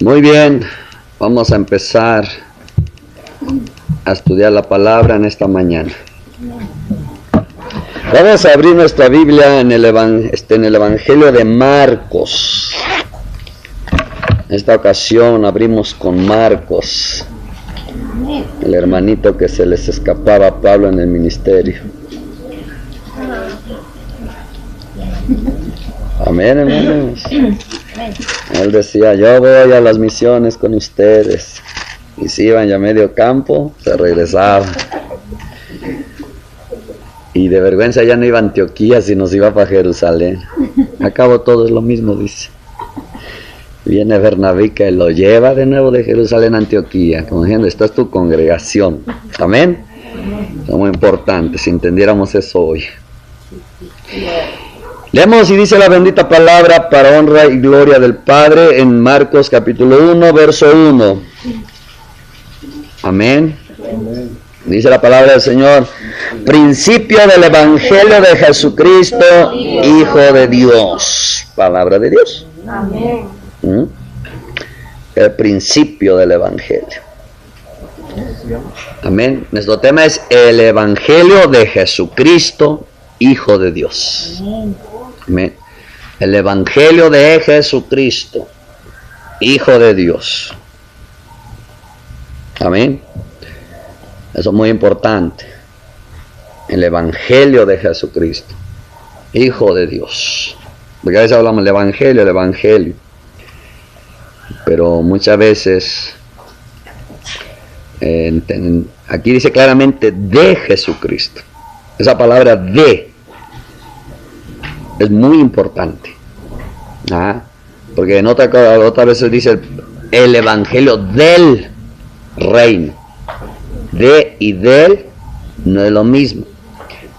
Muy bien, vamos a empezar a estudiar la palabra en esta mañana. Vamos a abrir nuestra Biblia en el Evangelio de Marcos. En esta ocasión abrimos con Marcos, el hermanito que se les escapaba a Pablo en el ministerio. Amén, hermanos. Él decía, yo voy a las misiones con ustedes. Y si iban ya a medio campo, se regresaban. Y de vergüenza ya no iba a Antioquía, sino se iba para Jerusalén. A cabo todo es lo mismo, dice. Viene Bernabé y lo lleva de nuevo de Jerusalén a Antioquía. Como diciendo, esta es tu congregación. Amén. Es muy importante si entendiéramos eso hoy. Leemos y dice la bendita palabra para honra y gloria del Padre en Marcos capítulo 1, verso 1. Amén. Dice la palabra del Señor: principio del Evangelio de Jesucristo, Hijo de Dios. Palabra de Dios. Amén. El principio del Evangelio. Amén. Nuestro tema es el Evangelio de Jesucristo, Hijo de Dios. Amén. El Evangelio de Jesucristo, Hijo de Dios. Amén. Eso es muy importante. El Evangelio de Jesucristo, Hijo de Dios. Porque a veces hablamos del Evangelio. Pero muchas veces, aquí dice claramente de Jesucristo. Esa palabra de es muy importante. Porque en otra veces dice el Evangelio del reino. De y del no es lo mismo.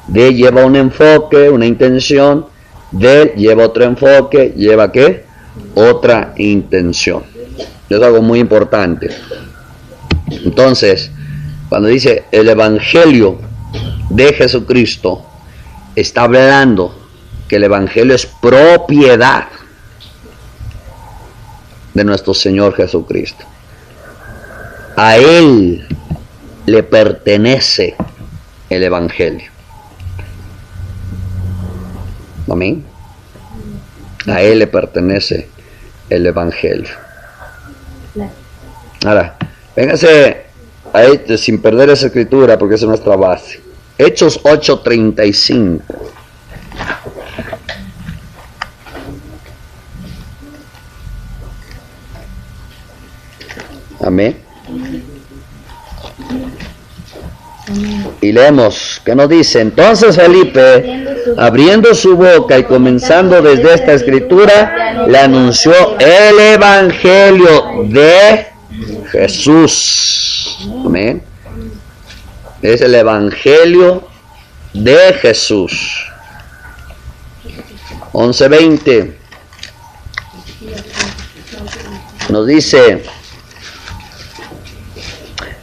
De lleva un enfoque, una intención. Del lleva otro enfoque, lleva ¿qué? Otra intención. Es algo muy importante. Entonces, cuando dice el Evangelio de Jesucristo, está hablando que el Evangelio es propiedad de nuestro Señor Jesucristo. A Él le pertenece el Evangelio. Amén. A Él le pertenece el Evangelio. Ahora, véngase ahí sin perder esa escritura porque esa es nuestra base. Hechos 8:35. Amén. Y leemos, ¿qué nos dice? Entonces Felipe, abriendo su boca y comenzando desde esta escritura, le anunció el Evangelio de Jesús. Amén. Es el Evangelio de Jesús. 11:20 nos dice: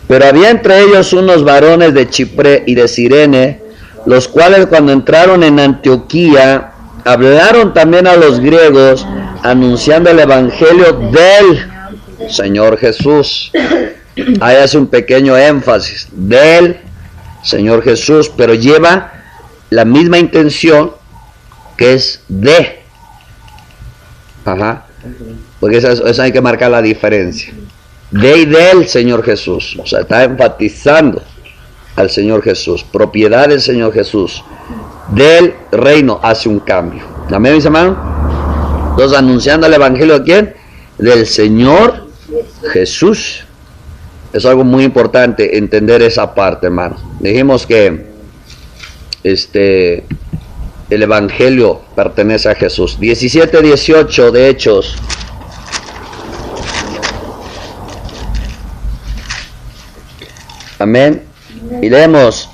pero había entre ellos unos varones de Chipre y de Cirene, los cuales cuando entraron en Antioquía, hablaron también a los griegos, anunciando el Evangelio del Señor Jesús. Ahí hace un pequeño énfasis, del Señor Jesús, pero lleva la misma intención que es de. Porque eso hay que marcar la diferencia. De y del Señor Jesús. O sea, está enfatizando al Señor Jesús. Propiedad del Señor Jesús. Del reino hace un cambio. ¿Amén, mis hermanos? Entonces, anunciando el Evangelio de ¿quién? Del Señor Jesús. Es algo muy importante entender esa parte, hermano. Dijimos que el Evangelio pertenece a Jesús. 17:18 de Hechos. Amén. Y leemos: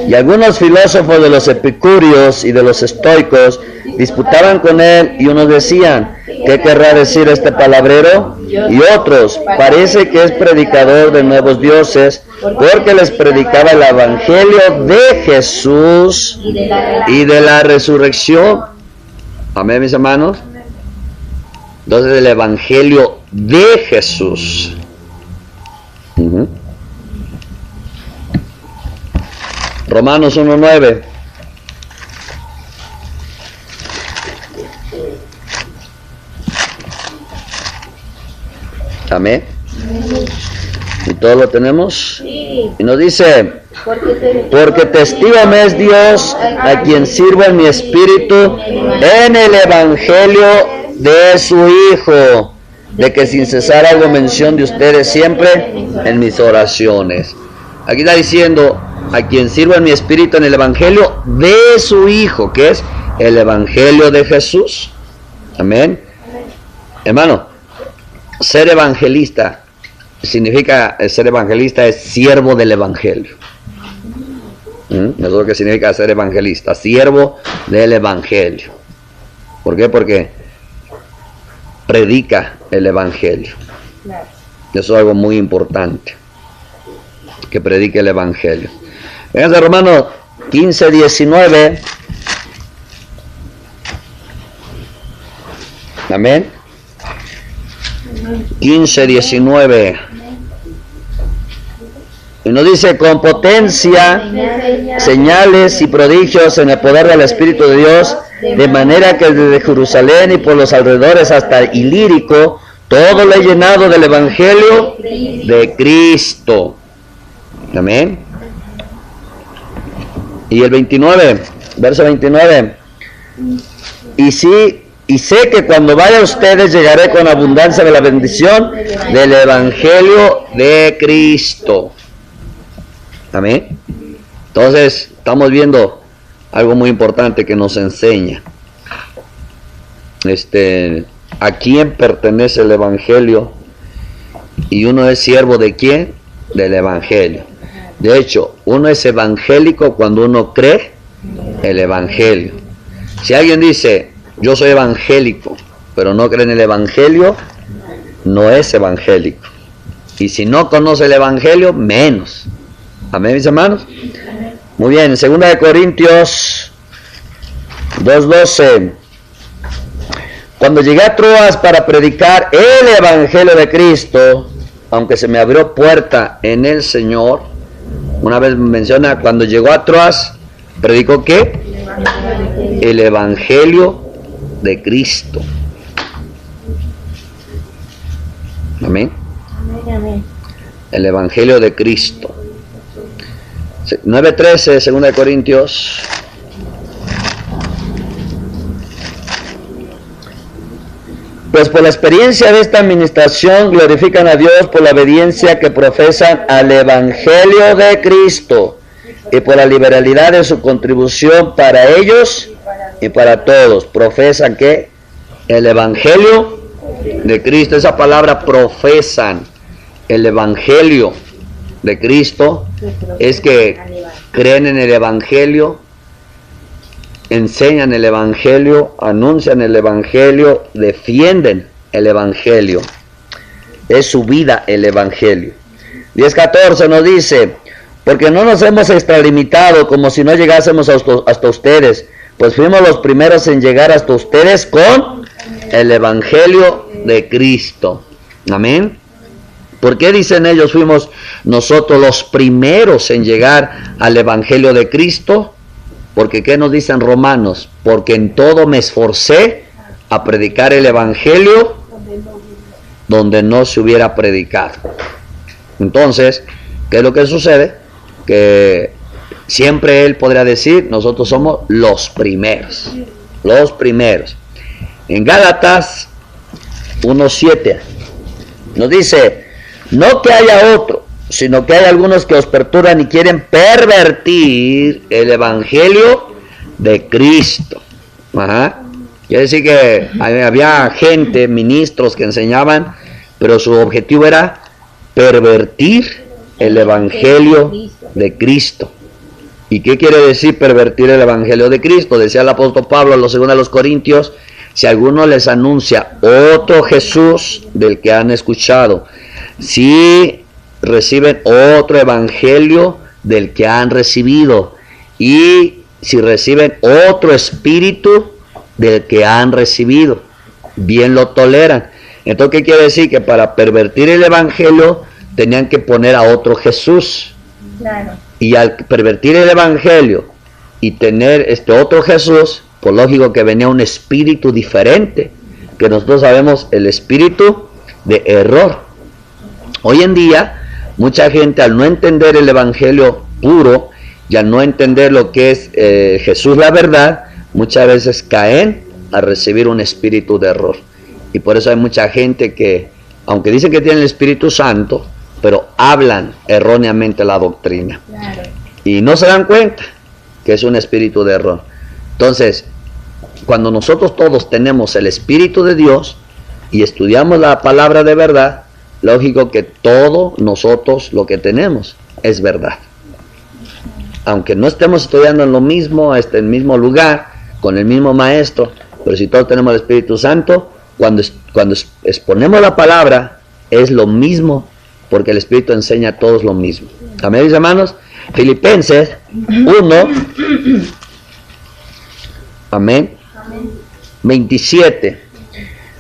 y algunos filósofos de los epicúreos y de los estoicos disputaban con él, y unos decían: ¿qué querrá decir este palabrero? Y otros: parece que es predicador de nuevos dioses, porque les predicaba el Evangelio de Jesús y de la resurrección. Amén, mis hermanos. Entonces el evangelio de Jesús. Romanos 1:9. Amén. ¿Y todo lo tenemos? Sí. Y nos dice, porque testigo me es Dios, a quien sirvo en mi espíritu, en el evangelio de su Hijo, de que sin cesar hago mención de ustedes siempre en mis oraciones. Aquí está diciendo, a quien sirvo en mi espíritu en el evangelio de su Hijo, que es el evangelio de Jesús. Amén. Hermano, ser evangelista significa, ser evangelista es siervo del evangelio. Eso es lo que significa ser evangelista, siervo del evangelio. ¿Por qué? Porque predica el evangelio. Eso es algo muy importante, que predique el evangelio. Fíjense, Romanos 15:19. Amén. 15:19. Y nos dice, con potencia, señales y prodigios en el poder del Espíritu de Dios, de manera que desde Jerusalén y por los alrededores hasta Ilírico, todo lo he llenado del Evangelio de Cristo. Amén. Y el 29, verso 29. Y sé que cuando vaya a ustedes llegaré con abundancia de la bendición del Evangelio de Cristo. Amén. Entonces, estamos viendo algo muy importante que nos enseña. ¿A quién pertenece el Evangelio? Y uno es siervo ¿de quién? Del Evangelio. De hecho, uno es evangélico cuando uno cree el Evangelio. Si alguien dice, yo soy evangélico, pero no cree en el Evangelio, no es evangélico. Y si no conoce el Evangelio, menos. Amén, mis hermanos. Muy bien, en 2 Corintios 2:12. Cuando llegué a Troas para predicar el Evangelio de Cristo, aunque se me abrió puerta en el Señor, una vez menciona, cuando llegó a Troas, ¿predicó qué? El Evangelio de Cristo. Amén. El Evangelio de Cristo. 9:13, 2 Corintios. Pues por la experiencia de esta administración glorifican a Dios por la obediencia que profesan al Evangelio de Cristo y por la liberalidad de su contribución para ellos y para todos. Profesan que el Evangelio de Cristo, esa palabra profesan, el Evangelio de Cristo, es que creen en el Evangelio, enseñan el Evangelio, anuncian el Evangelio, defienden el Evangelio. Es su vida el Evangelio. 10:14 nos dice, porque no nos hemos extralimitado como si no llegásemos hasta ustedes, pues fuimos los primeros en llegar hasta ustedes con el Evangelio de Cristo. Amén. ¿Por qué dicen ellos fuimos nosotros los primeros en llegar al Evangelio de Cristo? Porque ¿qué nos dicen Romanos? Porque en todo me esforcé a predicar el Evangelio donde no se hubiera predicado. Entonces, ¿qué es lo que sucede? Que siempre él podrá decir, nosotros somos los primeros. Los primeros. En Gálatas 1:7 nos dice, no que haya otro, sino que hay algunos que os perturban y quieren pervertir el Evangelio de Cristo. Quiere decir que había gente, ministros que enseñaban, pero su objetivo era pervertir el Evangelio de Cristo. ¿Y qué quiere decir pervertir el Evangelio de Cristo? Decía el apóstol Pablo en 2 Corintios, si alguno les anuncia otro Jesús del que han escuchado, si reciben otro evangelio del que han recibido, y si reciben otro espíritu del que han recibido. bien lo toleran. Entonces, ¿qué quiere decir? Que para pervertir el evangelio tenían que poner a otro Jesús. Claro. Y al pervertir el evangelio y tener otro Jesús, pues lógico que venía un espíritu diferente, que nosotros sabemos, el espíritu de error. Hoy en día, mucha gente, al no entender el evangelio puro y al no entender lo que es Jesús la verdad, muchas veces caen a recibir un espíritu de error. Y por eso hay mucha gente que, aunque dicen que tienen el Espíritu Santo, pero hablan erróneamente la doctrina. Claro. Y no se dan cuenta que es un espíritu de error. Entonces, cuando nosotros todos tenemos el Espíritu de Dios y estudiamos la palabra de verdad, lógico que todo nosotros lo que tenemos es verdad. Aunque no estemos estudiando en lo mismo, en el mismo lugar, con el mismo maestro, pero si todos tenemos el Espíritu Santo, cuando exponemos la palabra, es lo mismo, porque el Espíritu enseña a todos lo mismo. Amén, mis hermanos. Filipenses 1, amén, 27.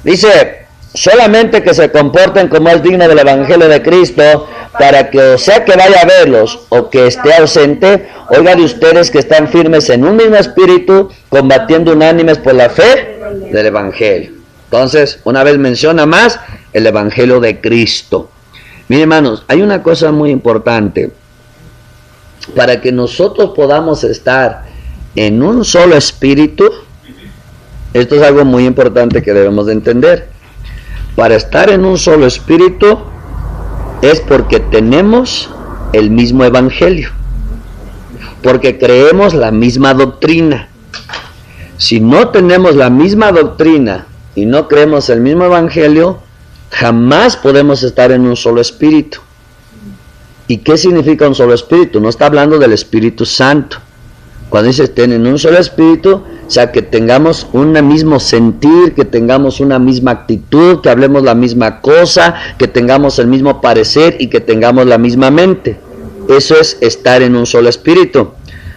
Dice, solamente que se comporten como es digno del Evangelio de Cristo, para que o sea que vaya a verlos o que esté ausente, oiga de ustedes que están firmes en un mismo espíritu, combatiendo unánimes por la fe del Evangelio. Entonces, una vez menciona más el Evangelio de Cristo. Miren, hermanos, hay una cosa muy importante. Para que nosotros podamos estar en un solo espíritu, esto es algo muy importante que debemos de entender. Para estar en un solo espíritu es porque tenemos el mismo evangelio, porque creemos la misma doctrina. Si no tenemos la misma doctrina y no creemos el mismo evangelio, jamás podemos estar en un solo espíritu. ¿Y qué significa un solo espíritu? No está hablando del Espíritu Santo. Cuando dice tienen un solo espíritu, o sea, que tengamos un mismo sentir, que tengamos una misma actitud, que hablemos la misma cosa, que tengamos el mismo parecer y que tengamos la misma mente. Eso es estar en un solo espíritu.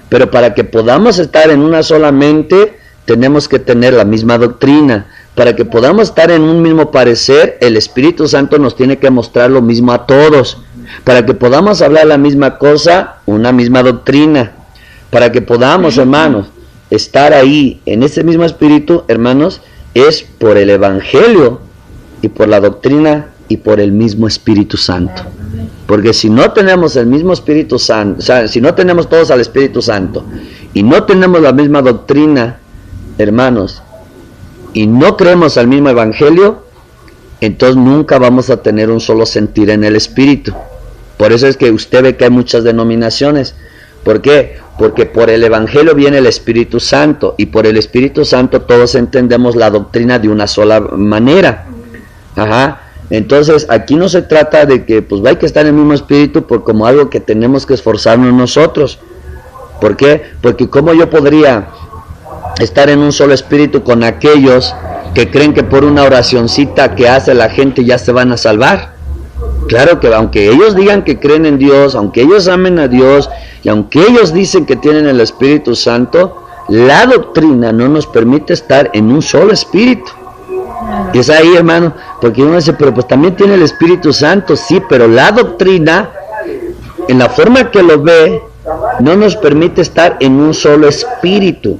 Pero para que podamos estar en una sola mente, tenemos que tener la misma doctrina. Para que podamos estar en un mismo parecer, el Espíritu Santo nos tiene que mostrar lo mismo a todos. Para que podamos hablar la misma cosa, una misma doctrina. Para que podamos, hermanos, estar ahí en ese mismo espíritu, hermanos, es por el Evangelio y por la doctrina y por el mismo Espíritu Santo. Porque si no tenemos el mismo Espíritu Santo, o sea, si no tenemos todos al Espíritu Santo y no tenemos la misma doctrina, hermanos, y no creemos al mismo Evangelio, entonces nunca vamos a tener un solo sentir en el Espíritu. Por eso es que usted ve que hay muchas denominaciones. ¿Por qué? Porque por el Evangelio viene el Espíritu Santo, y por el Espíritu Santo todos entendemos la doctrina de una sola manera. Ajá. Entonces aquí no se trata de que pues hay que estar en el mismo espíritu por como algo que tenemos que esforzarnos nosotros. ¿Por qué? Porque ¿cómo yo podría estar en un solo espíritu con aquellos que creen que por una oracioncita que hace la gente ya se van a salvar? Claro que aunque ellos digan que creen en Dios, aunque ellos amen a Dios y aunque ellos dicen que tienen el Espíritu Santo, la doctrina no nos permite estar en un solo espíritu. Y es ahí, hermano, porque uno dice, pero pues también tiene el Espíritu Santo, sí, pero la doctrina, en la forma que lo ve, no nos permite estar en un solo espíritu.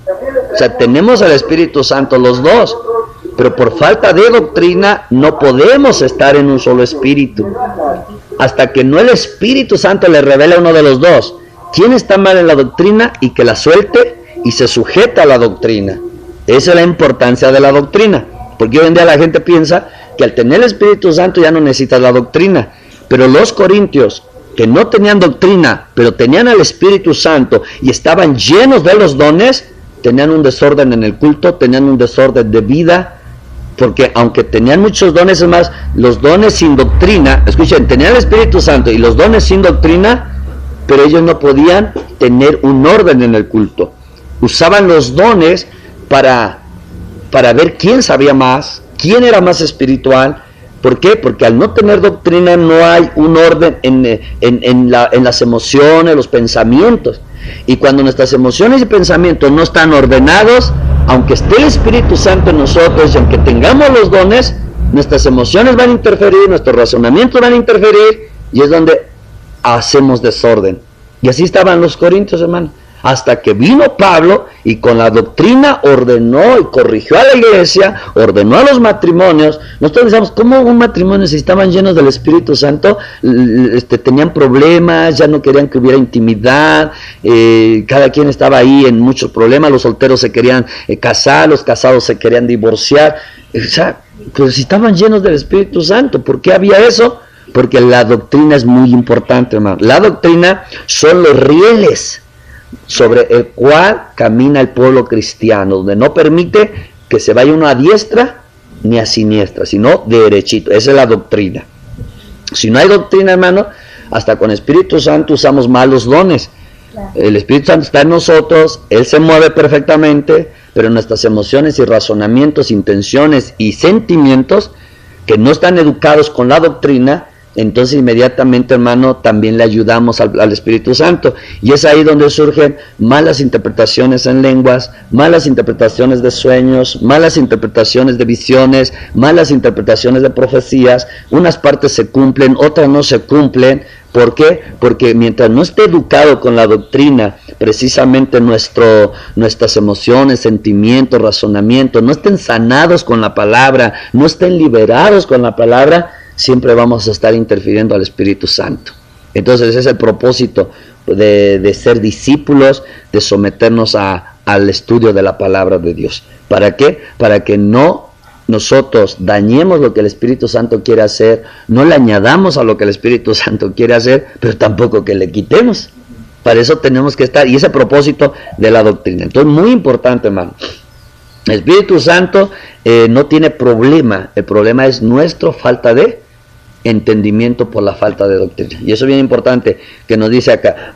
O sea, tenemos al Espíritu Santo los dos, pero por falta de doctrina no podemos estar en un solo espíritu. Hasta que no el Espíritu Santo le revele a uno de los dos quién está mal en la doctrina y que la suelte y se sujeta a la doctrina. Esa es la importancia de la doctrina. Porque hoy en día la gente piensa que al tener el Espíritu Santo ya no necesitas la doctrina. Pero los corintios, que no tenían doctrina, pero tenían al Espíritu Santo y estaban llenos de los dones, tenían un desorden en el culto, tenían un desorden de vida. Porque aunque tenían muchos dones, es más, los dones sin doctrina, escuchen, tenían el Espíritu Santo y los dones sin doctrina, pero ellos no podían tener un orden en el culto. Usaban los dones para ver quién sabía más, quién era más espiritual. ¿Por qué? Porque al no tener doctrina no hay un orden en las emociones, los pensamientos. Y cuando nuestras emociones y pensamientos no están ordenados, aunque esté el Espíritu Santo en nosotros y aunque tengamos los dones, nuestras emociones van a interferir, nuestros razonamientos van a interferir, y es donde hacemos desorden. Y así estaban los corintios, hermano, hasta que vino Pablo y con la doctrina ordenó y corrigió a la iglesia, ordenó a los matrimonios. Nosotros pensamos, ¿cómo un matrimonio, si estaban llenos del Espíritu Santo, tenían problemas, ya no querían que hubiera intimidad, cada quien estaba ahí en muchos problemas, los solteros se querían casar, los casados se querían divorciar? O sea, pues si estaban llenos del Espíritu Santo, ¿por qué había eso? Porque la doctrina es muy importante, hermano. La doctrina son los rieles sobre el cual camina el pueblo cristiano, donde no permite que se vaya uno a diestra ni a siniestra, sino derechito. Esa es la doctrina. Si no hay doctrina, hermano, hasta con Espíritu Santo usamos malos dones. El Espíritu Santo está en nosotros, Él se mueve perfectamente, pero nuestras emociones y razonamientos, intenciones y sentimientos que no están educados con la doctrina, entonces inmediatamente, hermano, también le ayudamos al Espíritu Santo. Y es ahí donde surgen malas interpretaciones en lenguas, malas interpretaciones de sueños, malas interpretaciones de visiones, malas interpretaciones de profecías. Unas partes se cumplen, otras no se cumplen. ¿Por qué? Porque mientras no esté educado con la doctrina, precisamente nuestras emociones, sentimientos, razonamientos, no estén sanados con la palabra, no estén liberados con la palabra, siempre vamos a estar interfiriendo al Espíritu Santo. Entonces ese es el propósito de ser discípulos, de someternos al estudio de la palabra de Dios. ¿Para qué? Para que no nosotros dañemos lo que el Espíritu Santo quiere hacer, no le añadamos a lo que el Espíritu Santo quiere hacer, pero tampoco que le quitemos. Para eso tenemos que estar, y ese propósito de la doctrina. Entonces, muy importante, hermano. El Espíritu Santo no tiene problema, el problema es nuestra falta de entendimiento por la falta de doctrina. Y eso es bien importante que nos dice acá.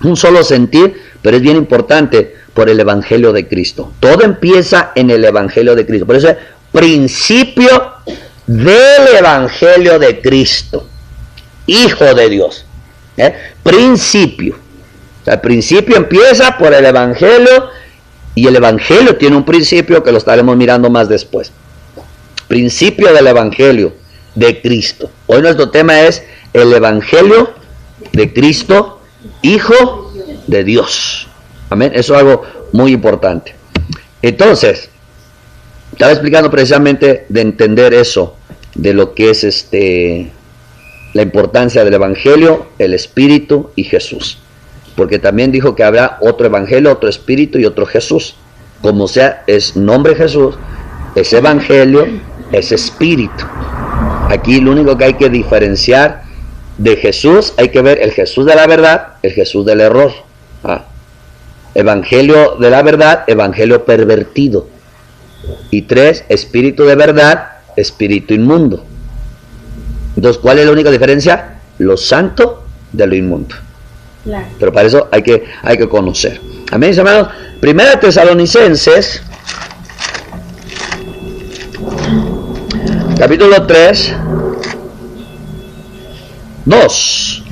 Un solo sentir, pero es bien importante por el Evangelio de Cristo. Todo empieza en el Evangelio de Cristo. Por eso es principio del Evangelio de Cristo, Hijo de Dios. Principio. O sea, el principio empieza por el Evangelio, y el Evangelio tiene un principio que lo estaremos mirando más después. Principio del Evangelio de Cristo. Hoy nuestro tema es el Evangelio de Cristo, Hijo de Dios. Amén. Eso es algo muy importante. Entonces, estaba explicando precisamente de entender eso, de lo que es la importancia del Evangelio, el Espíritu y Jesús. Porque también dijo que habrá otro Evangelio, otro Espíritu y otro Jesús. Como sea, es nombre Jesús, es Evangelio, es Espíritu. Aquí lo único que hay que diferenciar de Jesús, hay que ver el Jesús de la verdad, el Jesús del error. Evangelio de la verdad, evangelio pervertido. Y 3, espíritu de verdad, espíritu inmundo. Entonces, ¿cuál es la única diferencia? Lo santo de lo inmundo. Claro. Pero para eso hay que conocer. Amén, mis hermanos. Primera Tesalonicenses, capítulo 3, 2.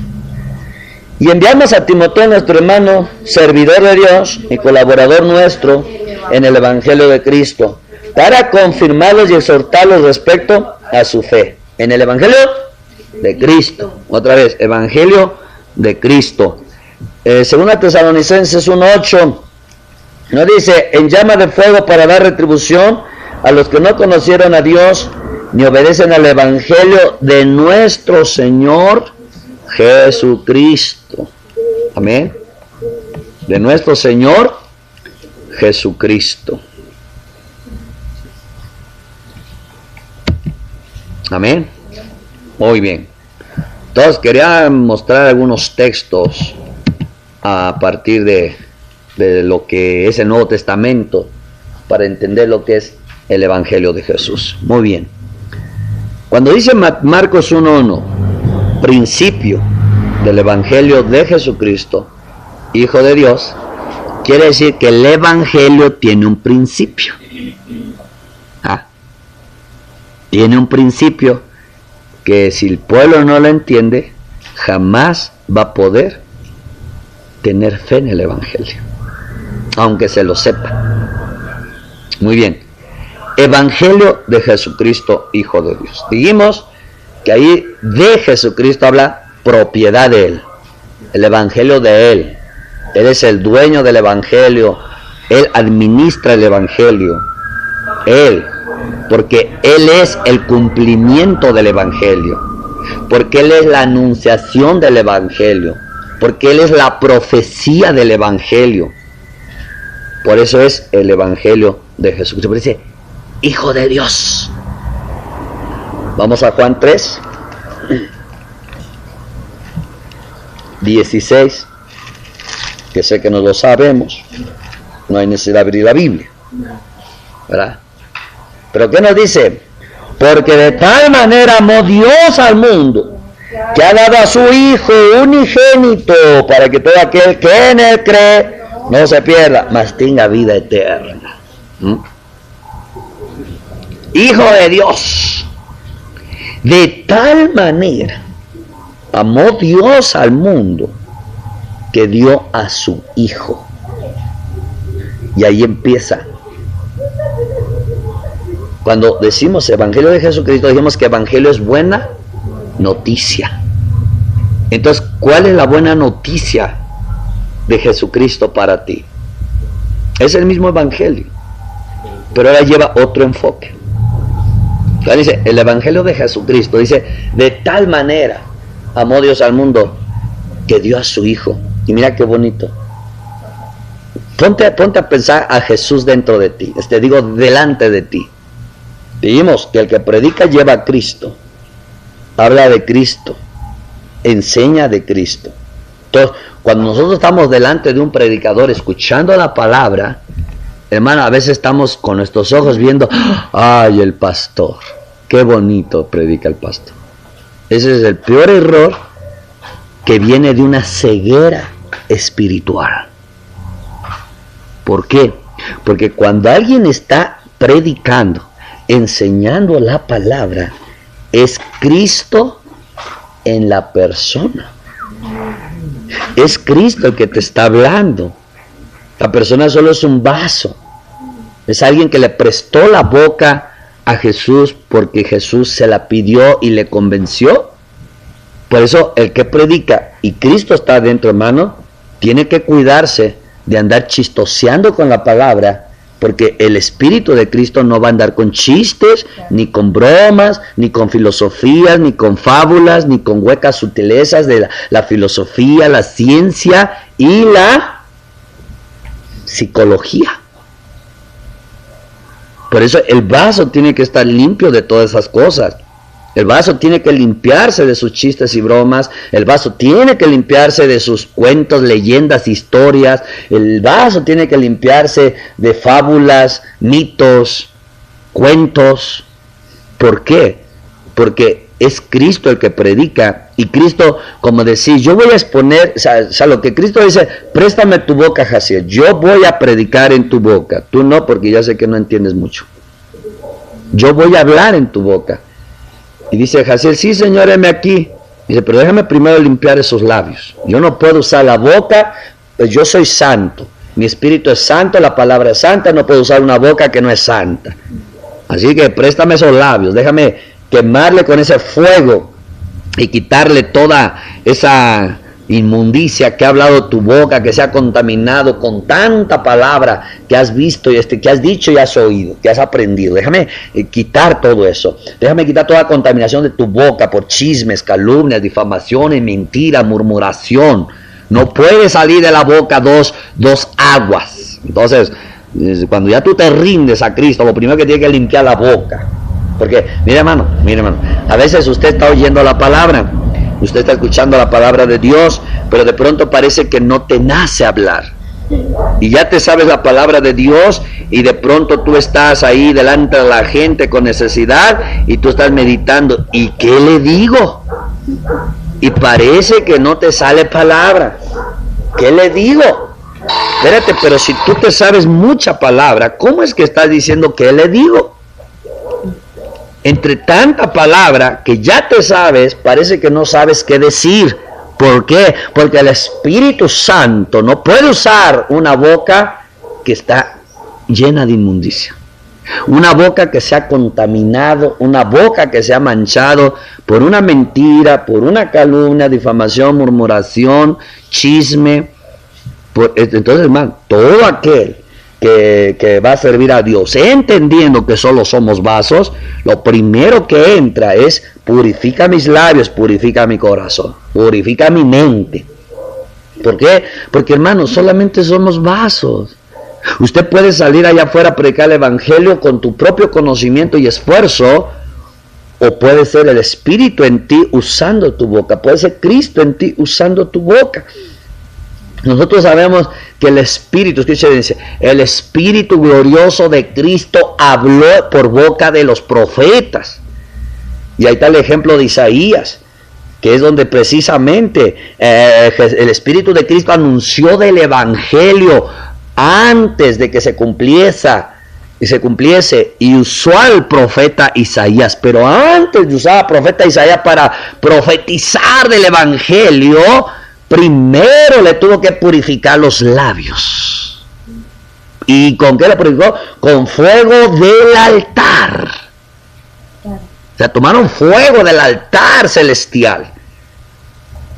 Y enviamos a Timoteo, nuestro hermano, servidor de Dios y colaborador nuestro en el Evangelio de Cristo, para confirmarlos y exhortarlos respecto a su fe. En el Evangelio de Cristo. Otra vez, Evangelio de Cristo. Segunda Tesalonicenses 1:8 nos dice: en llama de fuego para dar retribución a los que no conocieron a Dios ni obedecen al Evangelio de nuestro Señor Jesucristo. Amén. De nuestro Señor Jesucristo. Amén. Muy bien. Entonces quería mostrar algunos textos a partir de lo que es el Nuevo Testamento para entender lo que es el Evangelio de Jesús. Muy bien. Cuando dice Marcos 1:1, principio del Evangelio de Jesucristo, Hijo de Dios, quiere decir que el Evangelio tiene un principio. Tiene un principio que si el pueblo no lo entiende, jamás va a poder tener fe en el Evangelio, aunque se lo sepa. Muy bien. Evangelio de Jesucristo, Hijo de Dios. Dijimos que ahí de Jesucristo habla propiedad de Él. El Evangelio de Él. Él es el dueño del Evangelio. Él administra el Evangelio. Él. Porque Él es el cumplimiento del Evangelio. Porque Él es la anunciación del Evangelio. Porque Él es la profecía del Evangelio. Por eso es el Evangelio de Jesucristo. Por eso dice, Hijo de Dios. Vamos a Juan 3. 16. Que sé que no lo sabemos. No hay necesidad de abrir la Biblia. ¿Verdad? Pero ¿qué nos dice? Porque de tal manera amó Dios al mundo, que ha dado a su Hijo unigénito, para que todo aquel que en Él cree no se pierda, mas tenga vida eterna. Hijo de Dios. De tal manera amó Dios al mundo, que dio a su Hijo. Y ahí empieza. Cuando decimos Evangelio de Jesucristo, dijimos que Evangelio es buena noticia. Entonces, ¿cuál es la buena noticia de Jesucristo para ti? Es el mismo Evangelio, pero ahora lleva otro enfoque. Ahora dice, el Evangelio de Jesucristo, dice, de tal manera amó Dios al mundo, que dio a su Hijo. Y mira qué bonito. Ponte a pensar a Jesús dentro de ti. Digo, delante de ti. Dijimos que el que predica lleva a Cristo, habla de Cristo, enseña de Cristo. Entonces, cuando nosotros estamos delante de un predicador escuchando la palabra, hermano, a veces estamos con nuestros ojos viendo, ay, el pastor, qué bonito predica el pastor. Ese es el peor error, que viene de una ceguera espiritual. ¿Por qué? Porque cuando alguien está predicando, enseñando la palabra, es Cristo en la persona. Es Cristo el que te está hablando. La persona solo es un vaso. Es alguien que le prestó la boca a Jesús porque Jesús se la pidió y le convenció. Por eso el que predica y Cristo está dentro, hermano, tiene que cuidarse de andar chistoseando con la palabra, porque el Espíritu de Cristo no va a andar con chistes, ni con bromas, ni con filosofías, ni con fábulas, ni con huecas sutilezas de la filosofía, la ciencia y la psicología. Por eso el vaso tiene que estar limpio de todas esas cosas. El vaso tiene que limpiarse de sus chistes y bromas. El vaso tiene que limpiarse de sus cuentos, leyendas, historias. El vaso tiene que limpiarse de fábulas, mitos, cuentos. ¿Por qué? Porque es Cristo el que predica. Y Cristo, como decís, yo voy a exponer, o sea, lo que Cristo dice, préstame tu boca, Jaciel. Yo voy a predicar en tu boca. Tú no, porque ya sé que no entiendes mucho. Yo voy a hablar en tu boca. Y dice Jaciel, sí, Señor, heme aquí. Dice, pero déjame primero limpiar esos labios. Yo no puedo usar la boca, pues yo soy santo. Mi espíritu es santo, la palabra es santa, no puedo usar una boca que no es santa. Así que préstame esos labios, déjame quemarle con ese fuego y quitarle toda esa inmundicia que ha hablado tu boca, que se ha contaminado con tanta palabra que has visto y que has dicho y has oído, que has aprendido. Déjame quitar todo eso. Déjame quitar toda contaminación de tu boca por chismes, calumnias, difamaciones, mentiras, murmuración. No puede salir de la boca dos aguas. Entonces, cuando ya tú te rindes a Cristo, lo primero que tiene que limpiar la boca. Porque, mire hermano, a veces usted está oyendo la palabra, usted está escuchando la palabra de Dios, pero de pronto parece que no te nace hablar. Y ya te sabes la palabra de Dios y de pronto tú estás ahí delante de la gente con necesidad y tú estás meditando. ¿Y qué le digo? Y parece que no te sale palabra. ¿Qué le digo? Espérate, pero si tú te sabes mucha palabra, ¿cómo es que estás diciendo qué le digo? Entre tanta palabra que ya te sabes, parece que no sabes qué decir. ¿Por qué? Porque el Espíritu Santo no puede usar una boca que está llena de inmundicia. Una boca que se ha contaminado, una boca que se ha manchado por una mentira, por una calumnia, difamación, murmuración, chisme. Entonces, hermano, todo aquel que va a servir a Dios, entendiendo que solo somos vasos, lo primero que entra es: purifica mis labios, purifica mi corazón, purifica mi mente. ¿Por qué? Porque, hermano, solamente somos vasos. Usted puede salir allá afuera a predicar el evangelio con tu propio conocimiento y esfuerzo, o puede ser el Espíritu en ti usando tu boca, puede ser Cristo en ti usando tu boca. Nosotros sabemos que el Espíritu, escuchen, dice, el Espíritu glorioso de Cristo habló por boca de los profetas. Y ahí está el ejemplo de Isaías, que es donde precisamente el Espíritu de Cristo anunció del Evangelio antes de que se cumpliese y usó al profeta Isaías. Pero antes de usar al profeta Isaías para profetizar del Evangelio, primero le tuvo que purificar los labios. ¿Y con qué le purificó? Con fuego del altar. O sea, tomaron fuego del altar celestial.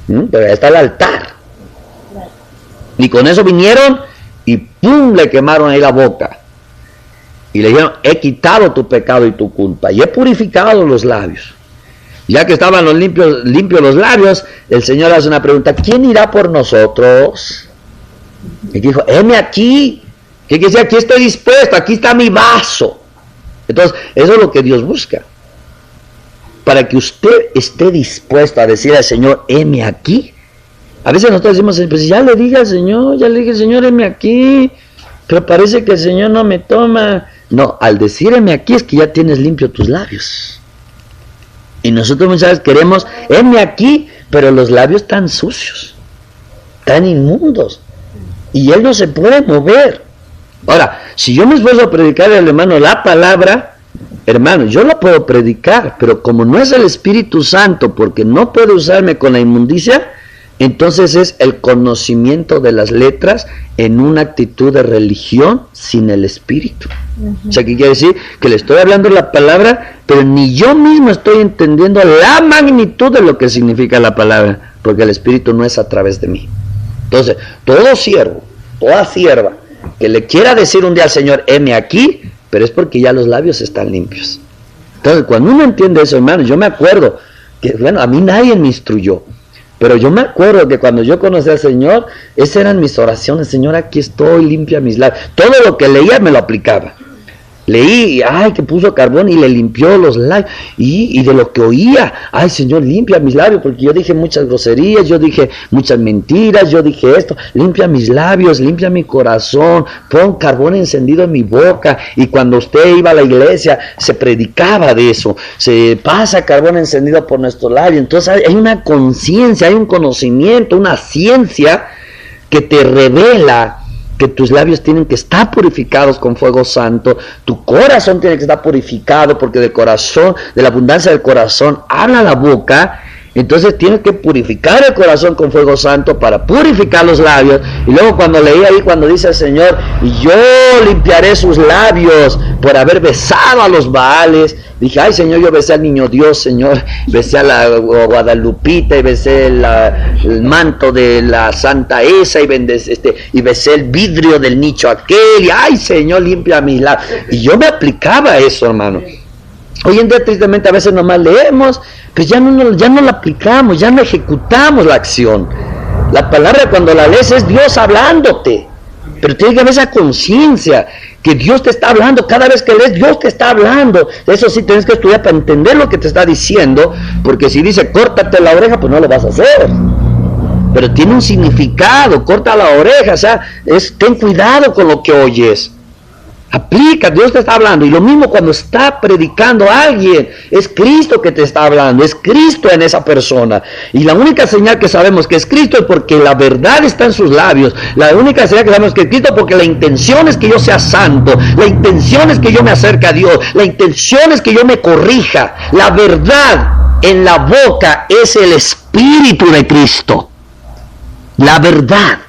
Pero ahí está el altar. Y con eso vinieron y ¡pum! Le quemaron ahí la boca. Y le dijeron: he quitado tu pecado y tu culpa, y he purificado los labios. Ya que estaban limpios los labios, el Señor hace una pregunta: ¿quién irá por nosotros? Y dijo: heme aquí. ¿Qué quiere decir? Aquí estoy dispuesto, aquí está mi vaso. Entonces, eso es lo que Dios busca. Para que usted esté dispuesto a decir al Señor: heme aquí. A veces nosotros decimos: pues ya le dije al Señor, heme aquí. Pero parece que el Señor no me toma. No, al decir heme aquí es que ya tienes limpio tus labios. Y nosotros muchas veces queremos: heme aquí, pero los labios están sucios, tan inmundos, y Él no se puede mover. Ahora, si yo me esfuerzo a predicar al hermano la palabra, hermano, yo la puedo predicar, pero como no es el Espíritu Santo, porque no puede usarme con la inmundicia, entonces es el conocimiento de las letras en una actitud de religión sin el Espíritu. O sea, ¿qué quiere decir? Que le estoy hablando la palabra, pero ni yo mismo estoy entendiendo la magnitud de lo que significa la palabra, porque el Espíritu no es a través de mí. Entonces, todo siervo, toda sierva que le quiera decir un día al Señor: heme aquí, pero es porque ya los labios están limpios. Entonces, cuando uno entiende eso, hermano, yo me acuerdo que, bueno, a mí nadie me instruyó, pero yo me acuerdo que cuando yo conocí al Señor, esas eran mis oraciones: Señor, aquí estoy, limpia mis labios. Todo lo que leía me lo aplicaba. Leí, que puso carbón y le limpió los labios. Y de lo que oía: ay, Señor, limpia mis labios, porque yo dije muchas groserías, yo dije muchas mentiras, yo dije esto. Limpia mis labios, limpia mi corazón, pon carbón encendido en mi boca. Y cuando usted iba a la iglesia, se predicaba de eso. Se pasa carbón encendido por nuestro labio. Entonces hay una conciencia, hay un conocimiento, una ciencia que te revela que tus labios tienen que estar purificados con fuego santo, tu corazón tiene que estar purificado, porque del corazón, de la abundancia del corazón, habla la boca. Entonces tienes que purificar el corazón con fuego santo para purificar los labios. Y luego cuando leí ahí, cuando dice el Señor: y yo limpiaré sus labios por haber besado a los Baales, dije: ay, Señor, yo besé al niño Dios, Señor, besé a la Guadalupita, y besé el manto de la santa esa, y besé el vidrio del nicho aquel, y ay, Señor, limpia mis labios. Y yo me aplicaba eso, hermano. Hoy en día, tristemente, a veces nomás leemos, pues ya no la aplicamos, ya no ejecutamos la acción. La palabra, cuando la lees, es Dios hablándote, pero tiene que haber esa conciencia que Dios te está hablando. Cada vez que lees, Dios te está hablando. Eso sí, tienes que estudiar para entender lo que te está diciendo, porque si dice córtate la oreja, pues no lo vas a hacer. Pero tiene un significado: corta la oreja, o sea, ten cuidado con lo que oyes. Aplica, Dios te está hablando. Y lo mismo cuando está predicando a alguien, es Cristo que te está hablando, es Cristo en esa persona. Y la única señal que sabemos que es Cristo es porque la verdad está en sus labios. La única señal que sabemos que es Cristo es porque la intención es que yo sea santo, la intención es que yo me acerque a Dios, la intención es que yo me corrija. La verdad en la boca es el Espíritu de Cristo. La verdad.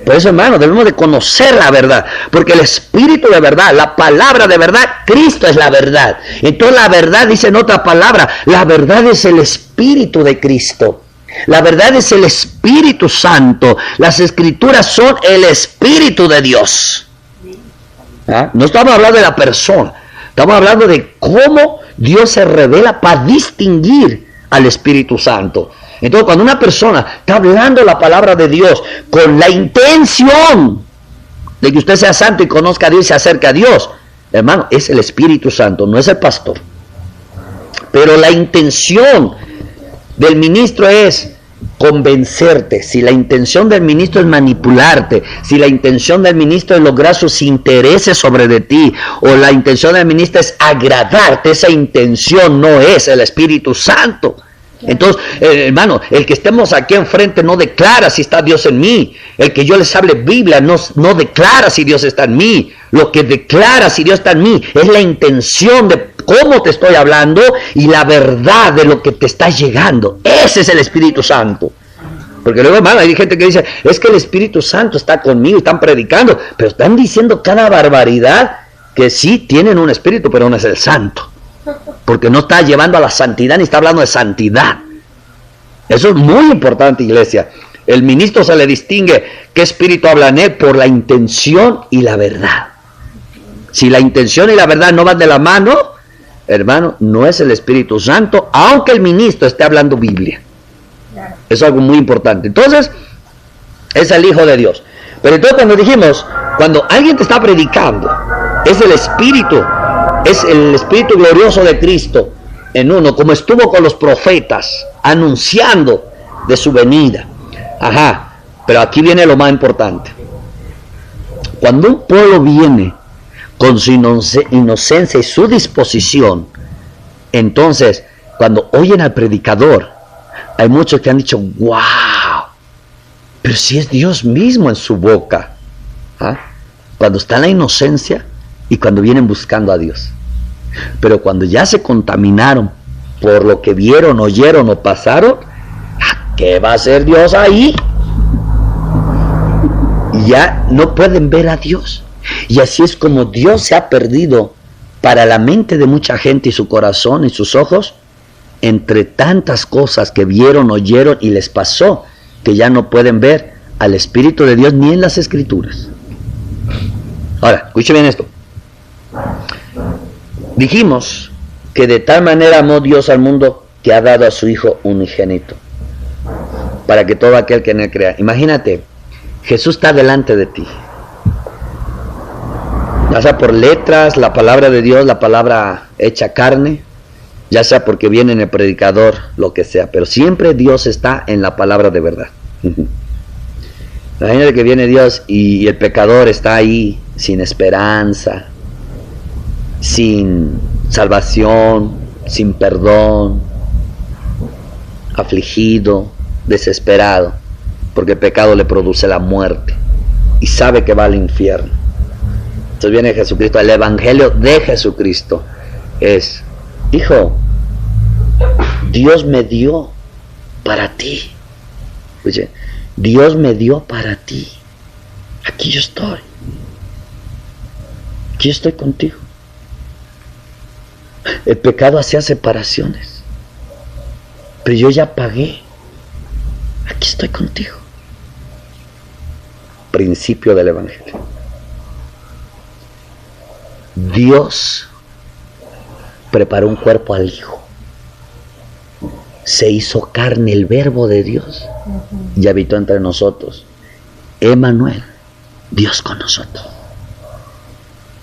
Por eso, hermano, debemos de conocer la verdad, porque el Espíritu de verdad, la palabra de verdad, Cristo es la verdad. Entonces la verdad, dice en otra palabra, la verdad es el Espíritu de Cristo. La verdad es el Espíritu Santo. Las Escrituras son el Espíritu de Dios. ¿Ah? No estamos hablando de la persona, estamos hablando de cómo Dios se revela para distinguir al Espíritu Santo. Entonces, cuando una persona está hablando la palabra de Dios con la intención de que usted sea santo y conozca a Dios y se acerque a Dios, hermano, es el Espíritu Santo, no es el pastor. Pero la intención del ministro es convencerte. Si la intención del ministro es manipularte, si la intención del ministro es lograr sus intereses sobre de ti, o la intención del ministro es agradarte, esa intención no es el Espíritu Santo. Entonces, hermano, el que estemos aquí enfrente no declara si está Dios en mí. El que yo les hable Biblia no declara si Dios está en mí. Lo que declara si Dios está en mí es la intención de cómo te estoy hablando y la verdad de lo que te está llegando. Ese es el Espíritu Santo. Porque luego, hermano, hay gente que dice, es que el Espíritu Santo está conmigo y están predicando, pero están diciendo cada barbaridad que sí tienen un espíritu, pero no es el santo. Porque no está llevando a la santidad ni está hablando de santidad. Eso es muy importante, iglesia. El ministro se le distingue qué espíritu habla en él por la intención y la verdad. Si la intención y la verdad no van de la mano, hermano, no es el Espíritu Santo, aunque el ministro esté hablando Biblia. Es algo muy importante. Entonces, es el Hijo de Dios. Pero entonces cuando dijimos, cuando alguien te está predicando, es el Espíritu. Es el Espíritu glorioso de Cristo en uno, como estuvo con los profetas, anunciando de su venida. Ajá, pero aquí viene lo más importante. Cuando un pueblo viene con su inocencia y su disposición, entonces, cuando oyen al predicador, hay muchos que han dicho, wow, pero si es Dios mismo en su boca. ¿Ah? Cuando está en la inocencia, y cuando vienen buscando a Dios. Pero cuando ya se contaminaron por lo que vieron, oyeron o pasaron, ¿qué va a hacer Dios ahí? Ya no pueden ver a Dios. Y así es como Dios se ha perdido para la mente de mucha gente y su corazón y sus ojos, entre tantas cosas que vieron, oyeron y les pasó, que ya no pueden ver al Espíritu de Dios ni en las Escrituras. Ahora, escuche bien esto. Dijimos que de tal manera amó Dios al mundo que ha dado a su Hijo unigénito, para que todo aquel que en él crea. Imagínate, Jesús está delante de ti. Ya sea por letras, la palabra de Dios, la palabra hecha carne, ya sea porque viene en el predicador, lo que sea, pero siempre Dios está en la palabra de verdad. Imagínate que viene Dios y el pecador está ahí sin esperanza, sin salvación, sin perdón, afligido, desesperado, porque el pecado le produce la muerte y sabe que va al infierno. Entonces viene Jesucristo. El Evangelio de Jesucristo es: hijo, Dios me dio para ti. Oye, Dios me dio para ti. Aquí yo estoy. Aquí estoy contigo. El pecado hacía separaciones, pero yo ya pagué. Aquí estoy contigo. Principio del Evangelio. Dios preparó un cuerpo al Hijo. Se hizo carne, el Verbo de Dios, y habitó entre nosotros. Emmanuel, Dios con nosotros.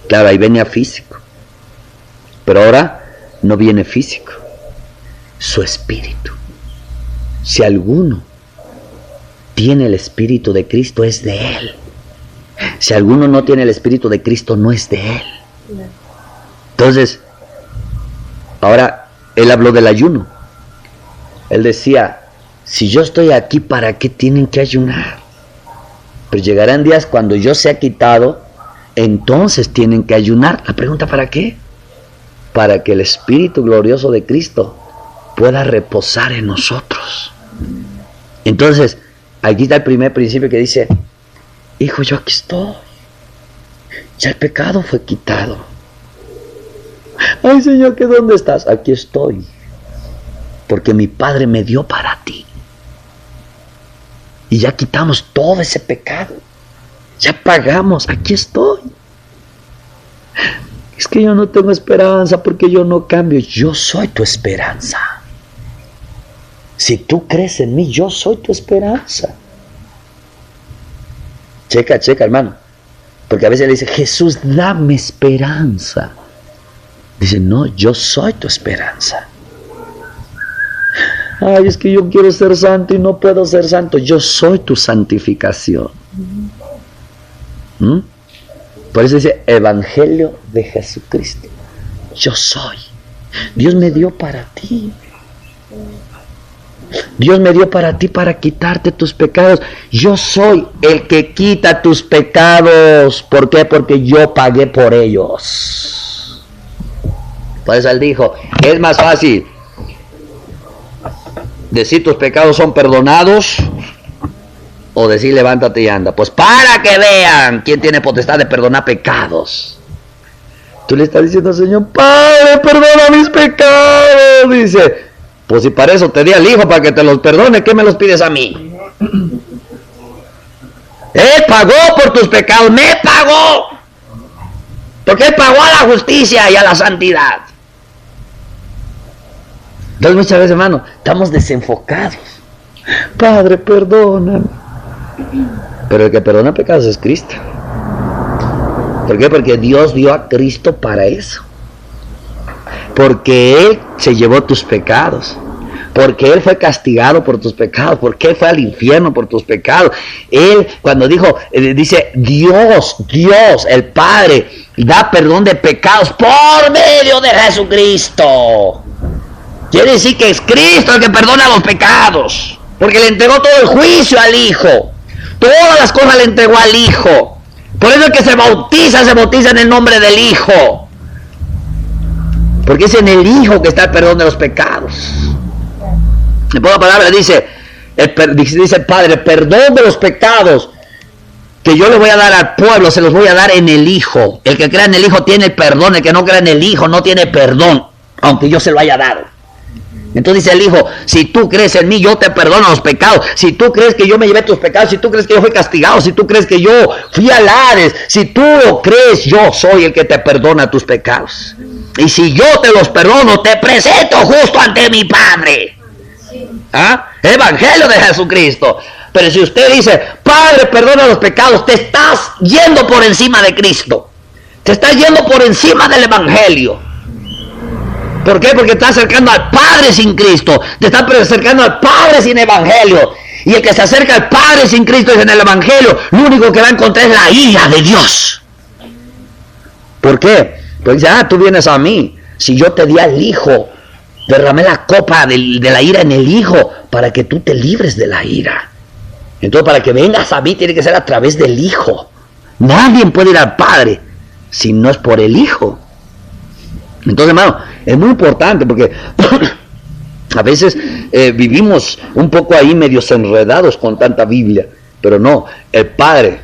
Claro, ahí venía físico, pero ahora no viene físico, su espíritu. Si alguno tiene el Espíritu de Cristo, es de Él. Si alguno no tiene el Espíritu de Cristo, no es de Él. Entonces, ahora Él habló del ayuno. Él decía, si yo estoy aquí, ¿para qué tienen que ayunar? Pero llegarán días cuando yo sea quitado, entonces tienen que ayunar. La pregunta, ¿para qué? Para que el Espíritu glorioso de Cristo pueda reposar en nosotros. Entonces, aquí está el primer principio que dice, hijo, yo aquí estoy. Ya el pecado fue quitado. Ay, Señor, ¿que dónde estás? Aquí estoy. Porque mi Padre me dio para ti. Y ya quitamos todo ese pecado. Ya pagamos, aquí estoy. Es que yo no tengo esperanza porque yo no cambio. Yo soy tu esperanza. Si tú crees en mí, yo soy tu esperanza. Checa, hermano. Porque a veces le dice, Jesús, dame esperanza. Dice, no, yo soy tu esperanza. Ay, es que yo quiero ser santo y no puedo ser santo. Yo soy tu santificación. Por eso dice, Evangelio de Jesucristo. Yo soy. Dios me dio para ti. Dios me dio para ti para quitarte tus pecados. Yo soy el que quita tus pecados. ¿Por qué? Porque yo pagué por ellos. Por eso él dijo, es más fácil decir tus pecados son perdonados o decir levántate y anda. Pues para que vean quién tiene potestad de perdonar pecados. Tú le estás diciendo, Señor, Padre, perdona mis pecados. Dice, pues si para eso te di al Hijo para que te los perdone, ¿qué me los pides a mí? Él pagó por tus pecados, me pagó. Porque Él pagó a la justicia y a la santidad. Entonces muchas veces, hermano, estamos desenfocados. Padre, perdóname. Pero el que perdona pecados es Cristo. ¿Por qué? Porque Dios dio a Cristo para eso. Porque Él se llevó tus pecados. Porque Él fue castigado por tus pecados. Porque Él fue al infierno por tus pecados. Él, cuando dice, Dios, el Padre, da perdón de pecados por medio de Jesucristo. Quiere decir que es Cristo el que perdona los pecados. Porque le entregó todo el juicio al Hijo. Todas las cosas le entregó al Hijo. Por eso el que se bautiza en el nombre del Hijo. Porque es en el Hijo que está el perdón de los pecados. En pocas palabras dice el Padre, perdón de los pecados que yo le voy a dar al pueblo, se los voy a dar en el Hijo. El que crea en el Hijo tiene el perdón, el que no crea en el Hijo no tiene perdón, aunque yo se lo haya dado. Entonces dice el Hijo, si tú crees en mí, yo te perdono los pecados. Si tú crees que yo me llevé tus pecados, si tú crees que yo fui castigado, si tú crees que yo fui al Hades, si tú lo crees, yo soy el que te perdona tus pecados. Y si yo te los perdono, te presento justo ante mi Padre. ¿Ah? Evangelio de Jesucristo. Pero si usted dice, Padre, perdona los pecados, te estás yendo por encima de Cristo. Te estás yendo por encima del Evangelio. ¿Por qué? Porque estás acercando al Padre sin Cristo. Te estás acercando al Padre sin Evangelio. Y el que se acerca al Padre sin Cristo y en el Evangelio, lo único que va a encontrar es la ira de Dios. ¿Por qué? Porque dice, tú vienes a mí. Si yo te di al Hijo, derramé la copa de la ira en el Hijo para que tú te libres de la ira. Entonces, para que vengas a mí, tiene que ser a través del Hijo. Nadie puede ir al Padre si no es por el Hijo. Entonces, hermano, es muy importante porque a veces vivimos un poco ahí medios enredados con tanta Biblia, pero no, el Padre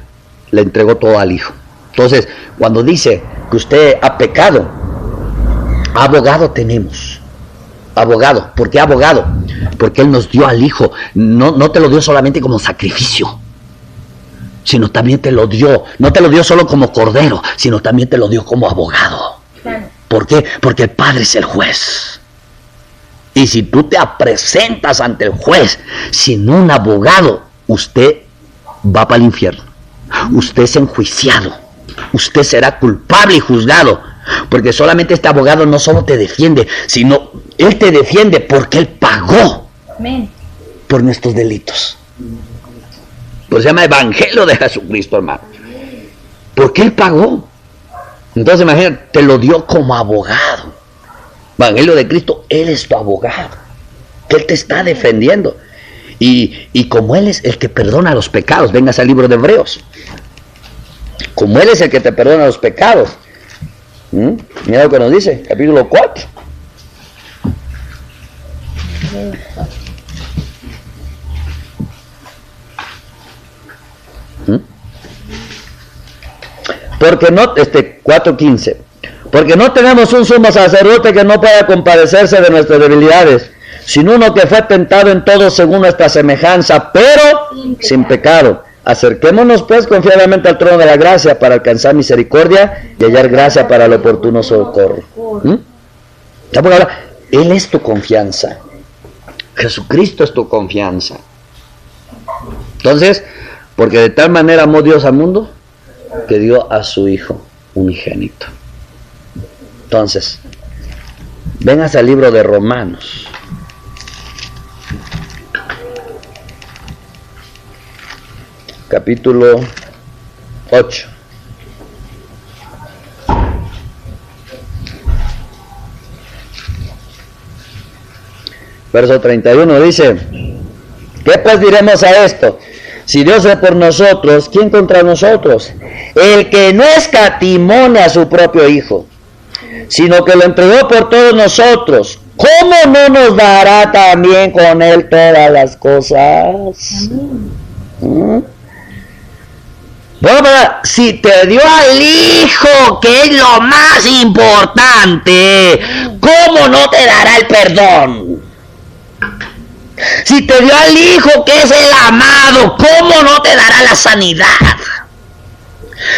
le entregó todo al Hijo. Entonces, cuando dice que usted ha pecado, abogado tenemos. Abogado, ¿por qué abogado? Porque Él nos dio al Hijo, no te lo dio solamente como sacrificio, sino también te lo dio, no te lo dio solo como cordero, sino también te lo dio como abogado. ¿Por qué? Porque el Padre es el juez. Y si tú te presentas ante el juez sin un abogado, usted va para el infierno. Usted es enjuiciado. Usted será culpable y juzgado. Porque solamente este abogado no solo te defiende, sino Él te defiende porque Él pagó por nuestros delitos. Pues se llama Evangelio de Jesucristo, hermano. Porque Él pagó. Entonces imagínate, te lo dio como abogado. Evangelio de Cristo, Él es tu abogado. Que Él te está defendiendo. Y como Él es el que perdona los pecados, vengas al libro de Hebreos. Como Él es el que te perdona los pecados. Mira lo que nos dice, capítulo 4. porque no, 4:15, porque no tenemos un sumo sacerdote que no pueda compadecerse de nuestras debilidades, sino uno que fue tentado en todo según nuestra semejanza, pero sin pecado. Acerquémonos pues confiadamente al trono de la gracia para alcanzar misericordia y hallar gracia para el oportuno socorro. Él es tu confianza. Jesucristo es tu confianza. Entonces, porque de tal manera amó Dios al mundo, que dio a su Hijo unigénito. Entonces, vengas al libro de Romanos. Capítulo 8. Verso 31 dice: ¿qué pues diremos a esto? Si Dios es por nosotros, ¿quién contra nosotros? El que no escatimó a su propio Hijo, sino que lo entregó por todos nosotros, ¿cómo no nos dará también con él todas las cosas? Bueno, si te dio al Hijo, que es lo más importante, ¿cómo no te dará el perdón? Si te dio al Hijo, que es el amado, ¿cómo no te dará la sanidad?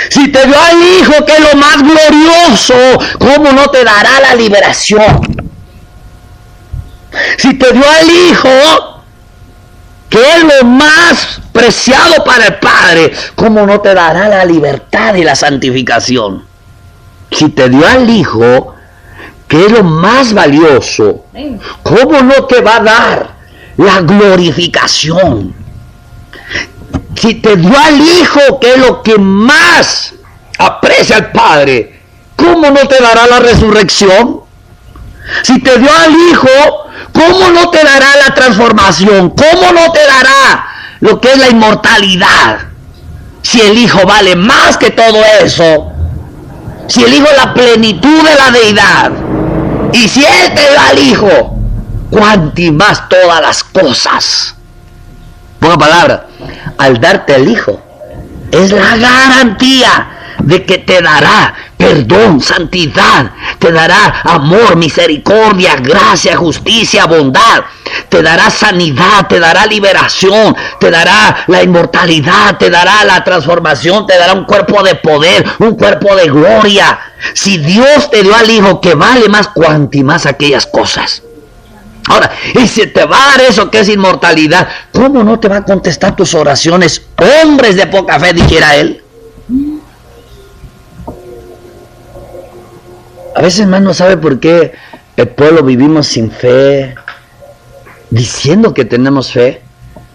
Si te dio al Hijo, que es lo más glorioso, ¿cómo no te dará la liberación? Si te dio al Hijo, que es lo más preciado para el Padre, ¿cómo no te dará la libertad y la santificación? Si te dio al Hijo, que es lo más valioso, ¿cómo no te va a dar la glorificación? Si te dio al Hijo, que es lo que más aprecia al Padre, ¿cómo no te dará la resurrección? Si te dio al Hijo, ¿cómo no te dará la transformación? ¿Cómo no te dará lo que es la inmortalidad? Si el Hijo vale más que todo eso, si el Hijo es la plenitud de la deidad, y si Él te da al Hijo, cuanti más todas las cosas. Buena palabra, al darte al Hijo, es la garantía de que te dará perdón, santidad, te dará amor, misericordia, gracia, justicia, bondad, te dará sanidad, te dará liberación, te dará la inmortalidad, te dará la transformación, te dará un cuerpo de poder, un cuerpo de gloria. Si Dios te dio al Hijo, que vale más cuanti más aquellas cosas. Ahora, y si te va a dar eso que es inmortalidad, ¿cómo no te va a contestar tus oraciones, hombres de poca fe, dijera él? A veces, hermano, ¿sabe por qué el pueblo vivimos sin fe? Diciendo que tenemos fe.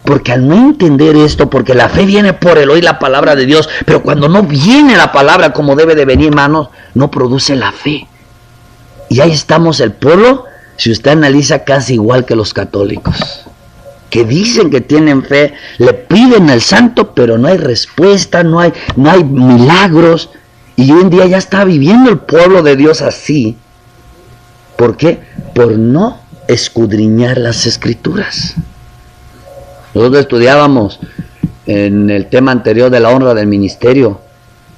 Porque al no entender esto, porque la fe viene por el oír la palabra de Dios, pero cuando no viene la palabra como debe de venir, hermanos, no produce la fe. Y ahí estamos el pueblo, si usted analiza, casi igual que los católicos, que dicen que tienen fe, le piden al santo, pero no hay respuesta, no hay milagros. Y hoy en día ya está viviendo el pueblo de Dios así. ¿Por qué? Por no escudriñar las Escrituras. Nosotros estudiábamos en el tema anterior de la honra del ministerio.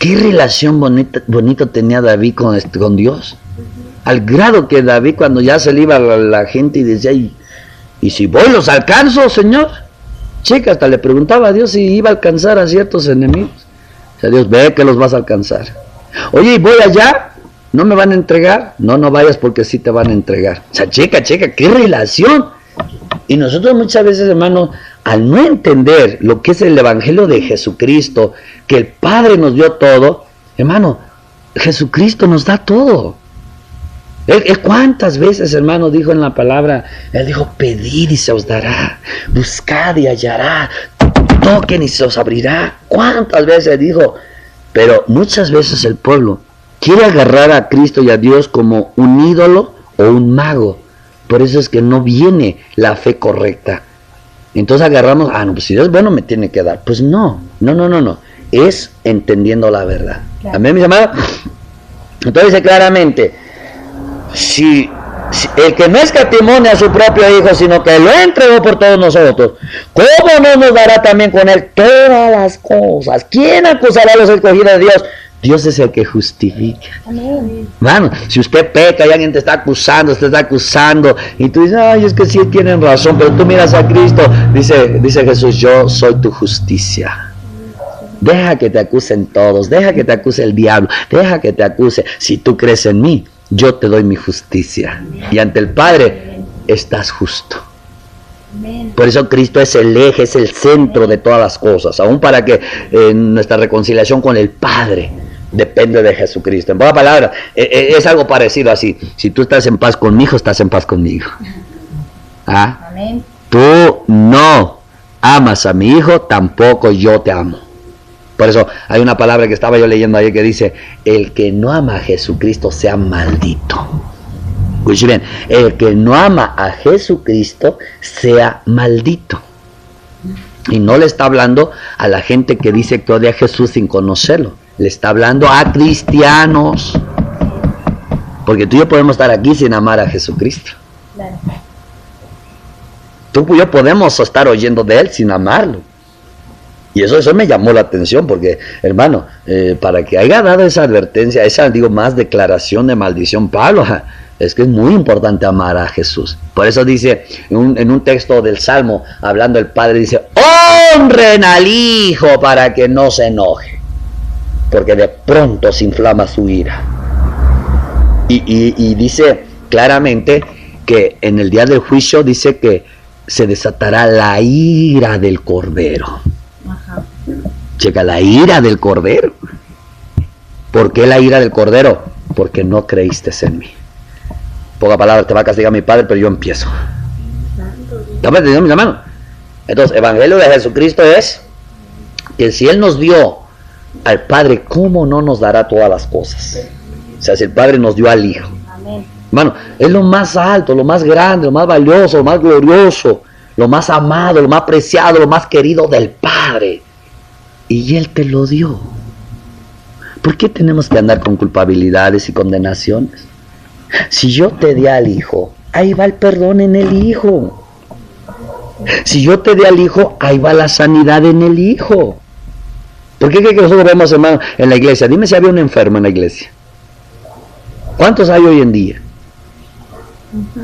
¿Qué relación bonita tenía David con Dios? Al grado que David, cuando ya se le iba la gente y decía, ¿y si voy los alcanzo, Señor? Chica, hasta le preguntaba a Dios si iba a alcanzar a ciertos enemigos. O sea, Dios, ve que los vas a alcanzar. Oye, ¿y voy allá? ¿No me van a entregar? No, no vayas porque sí te van a entregar. O sea, checa, ¿qué relación? Y nosotros muchas veces, hermano, al no entender lo que es el Evangelio de Jesucristo, que el Padre nos dio todo, hermano, Jesucristo nos da todo. Él cuántas veces, hermano, dijo en la palabra, Él dijo, pedid y se os dará, buscad y hallará, toquen y se os abrirá. ¿Cuántas veces dijo? Pero muchas veces el pueblo quiere agarrar a Cristo y a Dios como un ídolo o un mago. Por eso es que no viene la fe correcta. Entonces agarramos, no, pues si Dios es bueno me tiene que dar. Pues no. Es entendiendo la verdad. Claro. Amén, mis amados. Entonces dice claramente, si el que no escatimó a su propio Hijo, sino que lo entregó por todos nosotros, ¿cómo no nos dará también con él todas las cosas? ¿Quién acusará a los escogidos de Dios? Dios es el que justifica. Amén. Hermano, si usted peca y alguien te está acusando, y tú dices, ay, es que sí tienen razón, pero tú miras a Cristo, dice Jesús, yo soy tu justicia. Deja que te acusen todos, deja que te acuse el diablo, deja que te acuse. Si tú crees en mí, yo te doy mi justicia. Y ante el Padre estás justo. Por eso Cristo es el eje, es el centro de todas las cosas, aún para que nuestra reconciliación con el Padre depende de Jesucristo. En pocas palabras, es algo parecido así. Si tú estás en paz con mi hijo, estás en paz conmigo. ¿Ah? Amén. Tú no amas a mi hijo, tampoco yo te amo. Por eso hay una palabra que estaba yo leyendo ayer que dice, el que no ama a Jesucristo sea maldito. Escuchen bien, el que no ama a Jesucristo sea maldito. Y no le está hablando a la gente que dice que odia a Jesús sin conocerlo. Le está hablando a cristianos. Porque tú y yo podemos estar aquí sin amar a Jesucristo. Claro. Tú y yo podemos estar oyendo de Él sin amarlo. Y eso me llamó la atención porque, hermano, para que haya dado esa advertencia, esa, más declaración de maldición, Pablo, es que es muy importante amar a Jesús. Por eso dice, en un texto del Salmo, hablando el Padre, dice, honren al Hijo para que no se enoje, porque de pronto se inflama su ira. Y dice claramente que en el día del juicio dice que se desatará la ira del Cordero. Ajá. Checa, la ira del Cordero. ¿Por qué la ira del Cordero? Porque no creíste en mí. Poca palabra, te va a castigar mi Padre, pero yo empiezo. ¿Estamos entendiendo, mis hermanos? Entonces, el Evangelio de Jesucristo es que si Él nos dio al Padre, ¿cómo no nos dará todas las cosas? O sea, si el Padre nos dio al Hijo. Amén. Hermano, es lo más alto, lo más grande, lo más valioso, lo más glorioso, lo más amado, lo más preciado, lo más querido del Padre. Y Él te lo dio. ¿Por qué tenemos que andar con culpabilidades y condenaciones? Si yo te di al Hijo, ahí va el perdón en el Hijo. Si yo te di al Hijo, ahí va la sanidad en el Hijo. ¿Por qué que nosotros vemos, hermano, en la iglesia? Dime si había un enfermo en la iglesia. ¿Cuántos hay hoy en día?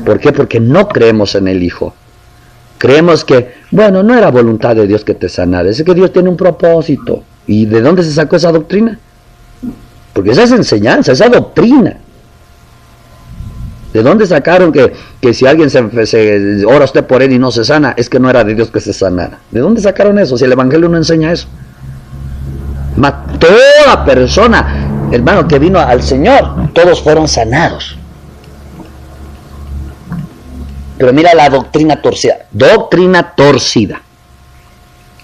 ¿Por qué? Porque no creemos en el Hijo. Creemos que, bueno, no era voluntad de Dios que te sanara, es que Dios tiene un propósito. ¿Y de dónde se sacó esa doctrina? Porque esa es enseñanza, esa doctrina. ¿De dónde sacaron que si alguien se ora usted por él y no se sana, es que no era de Dios que se sanara? ¿De dónde sacaron eso? Si el Evangelio no enseña eso. Toda persona, hermano, que vino al Señor, todos fueron sanados. Pero mira la doctrina torcida,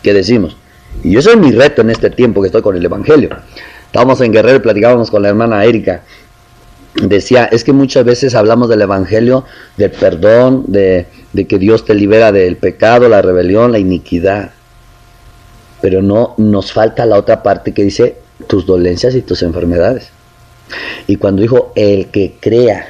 que decimos. Y eso es mi reto en este tiempo que estoy con el Evangelio. Estábamos en Guerrero y platicábamos con la hermana Erika. Decía, es que muchas veces hablamos del Evangelio, del perdón, de que Dios te libera del pecado, la rebelión, la iniquidad. Pero no nos falta la otra parte que dice tus dolencias y tus enfermedades. Y cuando dijo, el que crea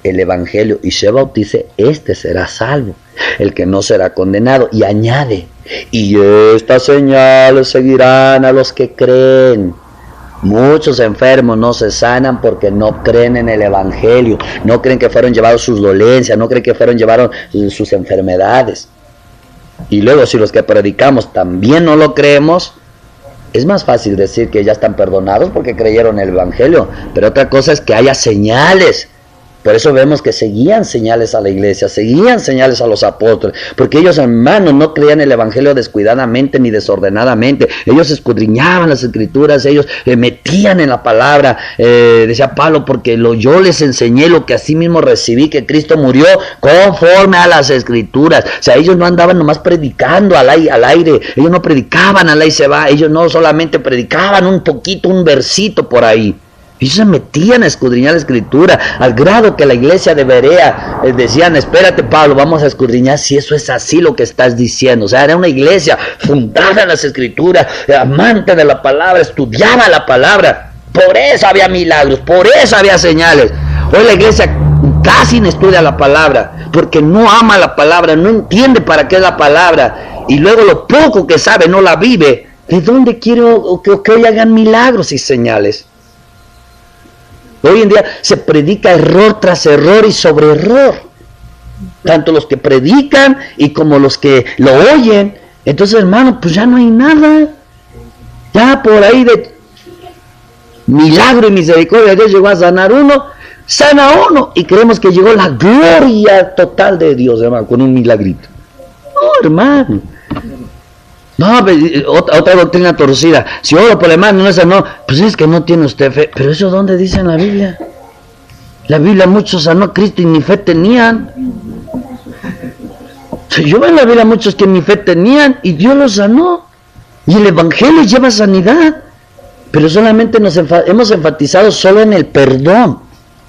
el Evangelio y se bautice, este será salvo, el que no será condenado. Y añade, y estas señales seguirán a los que creen. Muchos enfermos no se sanan porque no creen en el Evangelio, no creen que fueron llevados sus dolencias, no creen que fueron llevados sus enfermedades. Y luego si los que predicamos también no lo creemos, es más fácil decir que ya están perdonados porque creyeron en el Evangelio, pero otra cosa es que haya señales. Por eso vemos que seguían señales a la iglesia, seguían señales a los apóstoles, porque ellos, hermanos, no creían el Evangelio descuidadamente ni desordenadamente. Ellos escudriñaban las Escrituras, ellos metían en la palabra, decía Pablo, porque yo les enseñé lo que así mismo recibí, que Cristo murió conforme a las Escrituras. O sea, ellos no andaban nomás predicando al aire, ellos no predicaban al aire se va, ellos no solamente predicaban un poquito, un versito por ahí. Ellos se metían a escudriñar la Escritura, al grado que la iglesia de Berea decían, espérate Pablo, vamos a escudriñar si eso es así lo que estás diciendo. O sea, era una iglesia fundada en las Escrituras, amante de la palabra, estudiaba la palabra. Por eso había milagros, por eso había señales. Hoy la iglesia casi no estudia la palabra, porque no ama la palabra, no entiende para qué es la palabra. Y luego lo poco que sabe no la vive. ¿De dónde quiero que hoy hagan milagros y señales? Hoy en día se predica error tras error y sobre error. Tanto los que predican y como los que lo oyen. Entonces, hermano, pues ya no hay nada. Ya por ahí de milagro y misericordia de Dios llegó a sanar uno, sana uno. Y creemos que llegó la gloria total de Dios, hermano, con un milagrito. No, hermano. No, otra doctrina torcida. Si oro por el hermano, no es no, pues es que no tiene usted fe. Pero eso, ¿dónde dice en la Biblia? La Biblia muchos sanó a Cristo y ni fe tenían. Yo veo en la Biblia muchos que ni fe tenían y Dios los sanó. Y el Evangelio lleva sanidad. Pero solamente hemos enfatizado solo en el perdón.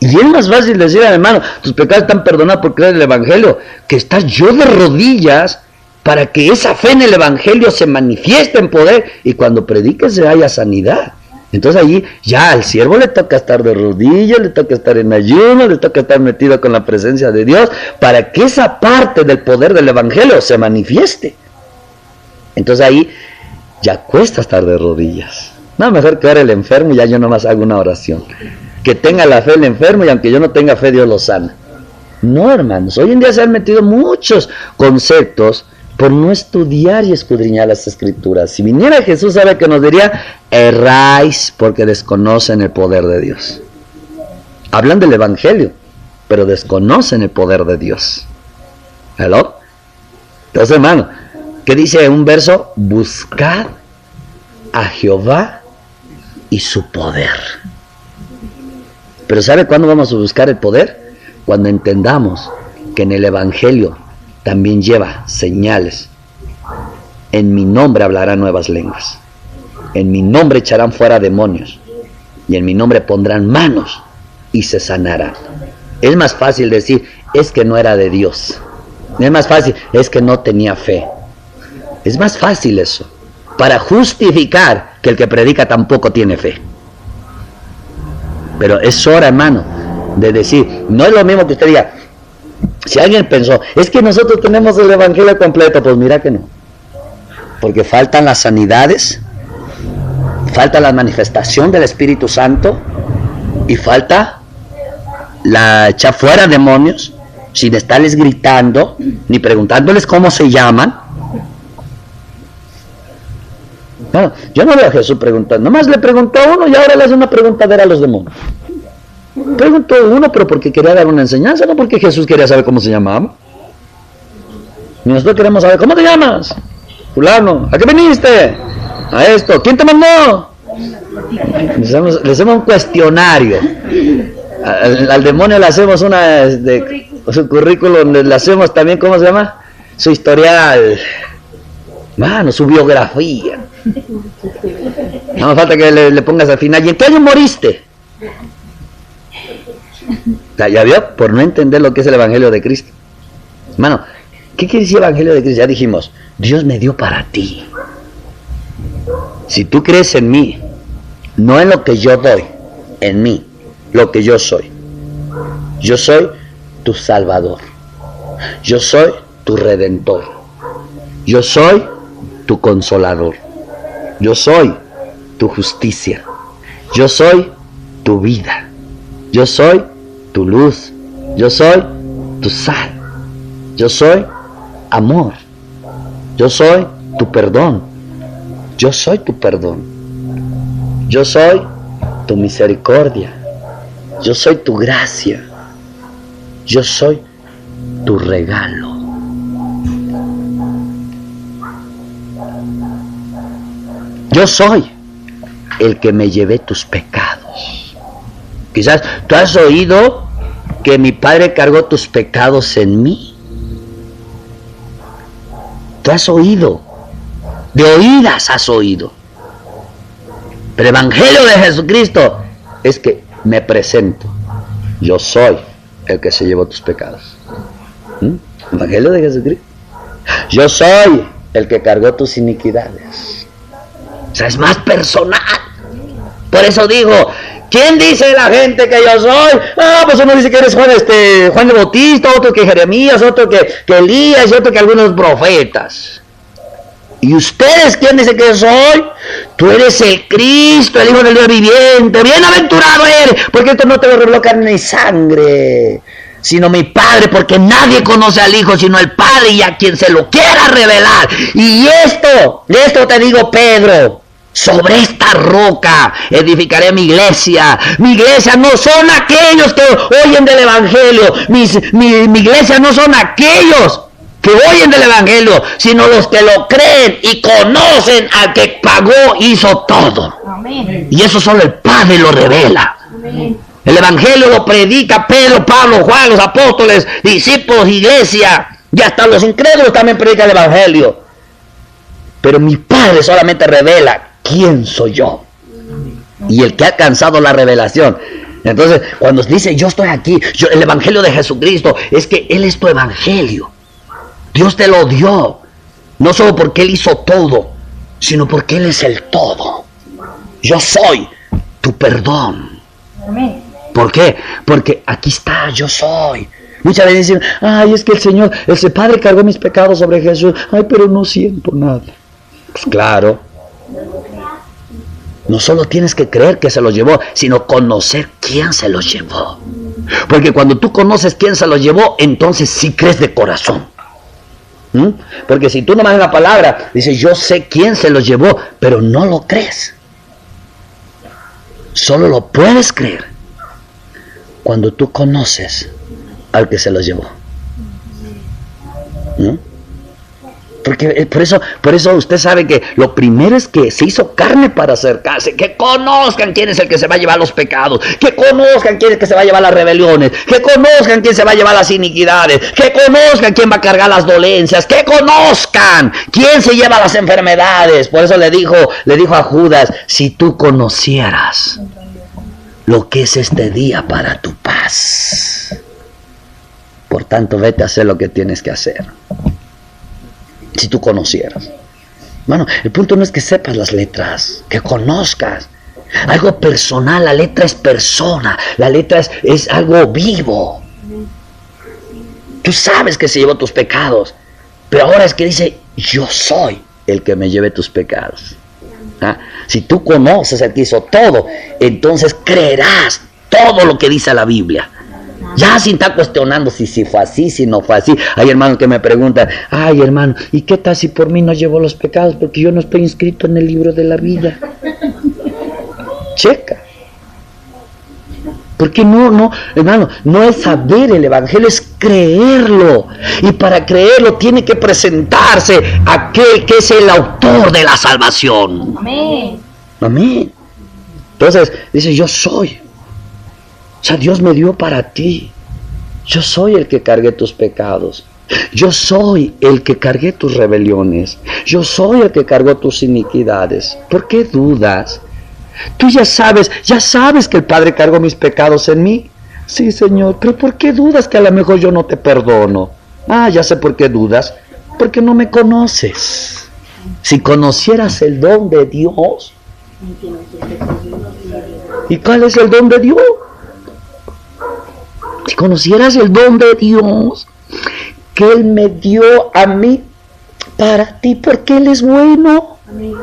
Y es más fácil decir al hermano, tus pecados están perdonados por creer en el Evangelio, que estás yo de rodillas para que esa fe en el Evangelio se manifieste en poder y cuando prediques se haya sanidad. Entonces allí ya al siervo le toca estar de rodillas, le toca estar en ayuno, le toca estar metido con la presencia de Dios para que esa parte del poder del Evangelio se manifieste. Entonces ahí ya cuesta estar de rodillas. No, mejor que ahora el enfermo y ya yo nomás hago una oración. Que tenga la fe el enfermo y aunque yo no tenga fe Dios lo sana. No, hermanos, hoy en día se han metido muchos conceptos por no estudiar y escudriñar las Escrituras. Si viniera Jesús, sabe que nos diría, erráis porque desconocen el poder de Dios. Hablan del Evangelio, pero desconocen el poder de Dios. ¿Hello? Entonces, hermano, ¿qué dice un verso? Buscad a Jehová y su poder. Pero ¿sabe cuándo vamos a buscar el poder? Cuando entendamos que en el Evangelio también lleva señales. En mi nombre hablarán nuevas lenguas. En mi nombre echarán fuera demonios. Y en mi nombre pondrán manos y se sanarán. Es más fácil decir, es que no era de Dios. Es más fácil, es que no tenía fe. Es más fácil eso. Para justificar que el que predica tampoco tiene fe. Pero es hora, hermano, de decir, no es lo mismo que usted diga, si alguien pensó, es que nosotros tenemos el Evangelio completo, pues mira que no. Porque faltan las sanidades, falta la manifestación del Espíritu Santo y falta la echar fuera demonios sin estarles gritando ni preguntándoles cómo se llaman. Bueno, yo no veo a Jesús preguntando, nomás le preguntó a uno y ahora le hace una preguntadera a los demonios. Preguntó a uno, pero porque quería dar una enseñanza, no porque Jesús quería saber cómo se llamaba. Y nosotros queremos saber, ¿cómo te llamas? Fulano, ¿a qué viniste? A esto, ¿quién te mandó? Le hacemos un cuestionario. Al demonio le hacemos su currículum, le hacemos también, ¿cómo se llama? Su historial, mano, su biografía. No me falta que le pongas al final, ¿y en qué año moriste? ¿Ya vio? Por no entender lo que es el Evangelio de Cristo. Hermano, ¿qué quiere decir Evangelio de Cristo? Ya dijimos, Dios me dio para ti. Si tú crees en mí, no en lo que yo doy, en mí, lo que yo soy. Yo soy tu Salvador. Yo soy tu Redentor. Yo soy tu Consolador. Yo soy tu justicia. Yo soy tu vida. Yo soy tu luz. Yo soy tu sal. Yo soy amor. Yo soy tu perdón. Yo soy tu perdón. Yo soy tu misericordia. Yo soy tu gracia. Yo soy tu regalo. Yo soy el que me llevé tus pecados. Quizás tú has oído que mi Padre cargó tus pecados en mí. Tú has oído. De oídas has oído. Pero el Evangelio de Jesucristo es que me presento. Yo soy el que se llevó tus pecados. Evangelio de Jesucristo. Yo soy el que cargó tus iniquidades. O sea, es más personal. Por eso digo, ¿quién dice la gente que yo soy? Ah, pues uno dice que eres Juan el Bautista, otro que Jeremías, otro que Elías y otro que algunos profetas. ¿Y ustedes quién dice que soy? Tú eres el Cristo, el Hijo del Dios viviente. Bienaventurado eres, porque esto no te lo reveló carne ni sangre, sino mi Padre, porque nadie conoce al Hijo sino el Padre y a quien se lo quiera revelar. Y esto te digo, Pedro, sobre esta roca edificaré mi iglesia. Mi iglesia no son aquellos que oyen del Evangelio. Mi iglesia no son aquellos que oyen del Evangelio, sino los que lo creen y conocen al que pagó, hizo todo. Amén. Y eso solo el Padre lo revela. Amén. El Evangelio lo predica Pedro, Pablo, Juan, los apóstoles, discípulos, iglesia, y hasta los incrédulos también predican el Evangelio. Pero mi Padre solamente revela quién soy yo. Y el que ha alcanzado la revelación. Entonces, cuando dice yo estoy aquí, el Evangelio de Jesucristo, es que Él es tu Evangelio. Dios te lo dio, no solo porque Él hizo todo, sino porque Él es el todo. Yo soy tu perdón. Amén. ¿Por qué? Porque aquí está, yo soy. Muchas veces dicen, ay, es que el Señor, el Padre cargó mis pecados sobre Jesús. Ay, pero no siento nada. Pues claro. No solo tienes que creer que se los llevó, sino conocer quién se los llevó. Porque cuando tú conoces quién se los llevó, entonces sí crees de corazón. Porque si tú nomás en la palabra dices yo sé quién se los llevó, pero no lo crees, solo lo puedes creer cuando tú conoces al que se los llevó. Porque por eso usted sabe que lo primero es que se hizo carne para acercarse, que conozcan quién es el que se va a llevar los pecados, que conozcan quién es el que se va a llevar las rebeliones, que conozcan quién se va a llevar las iniquidades, que conozcan quién va a cargar las dolencias, que conozcan quién se lleva las enfermedades. Por eso le dijo a Judas, si tú conocieras lo que es este día para tu paz, por tanto vete a hacer lo que tienes que hacer. Si tú conocieras. Bueno, el punto no es que sepas las letras, que conozcas. Algo personal, la letra es persona, la letra es algo vivo. Tú sabes que se llevó tus pecados, pero ahora es que dice, yo soy el que me lleve tus pecados. ¿Ah? Si tú conoces al que hizo todo, entonces creerás todo lo que dice la Biblia. Ya sin estar cuestionando si fue así, si no fue así. Hay hermanos que me preguntan, ay hermano, ¿y qué tal si por mí no llevó los pecados? Porque yo no estoy inscrito en el libro de la vida. Checa. Porque no, hermano, no es saber el Evangelio, es creerlo. Y para creerlo tiene que presentarse aquel que es el autor de la salvación. Amén. Amén. Entonces, dice, yo soy. O sea, Dios me dio para ti. Yo soy el que cargué tus pecados. Yo soy el que cargué tus rebeliones. Yo soy el que cargó tus iniquidades. ¿Por qué dudas? Tú ya sabes que el Padre cargó mis pecados en mí. Sí, Señor, pero ¿por qué dudas que a lo mejor yo no te perdono? Ah, ya sé por qué dudas. Porque no me conoces. Si conocieras el don de Dios. ¿Y cuál es el don de Dios? Si conocieras el don de Dios que Él me dio a mí para ti, porque Él es bueno. Amén.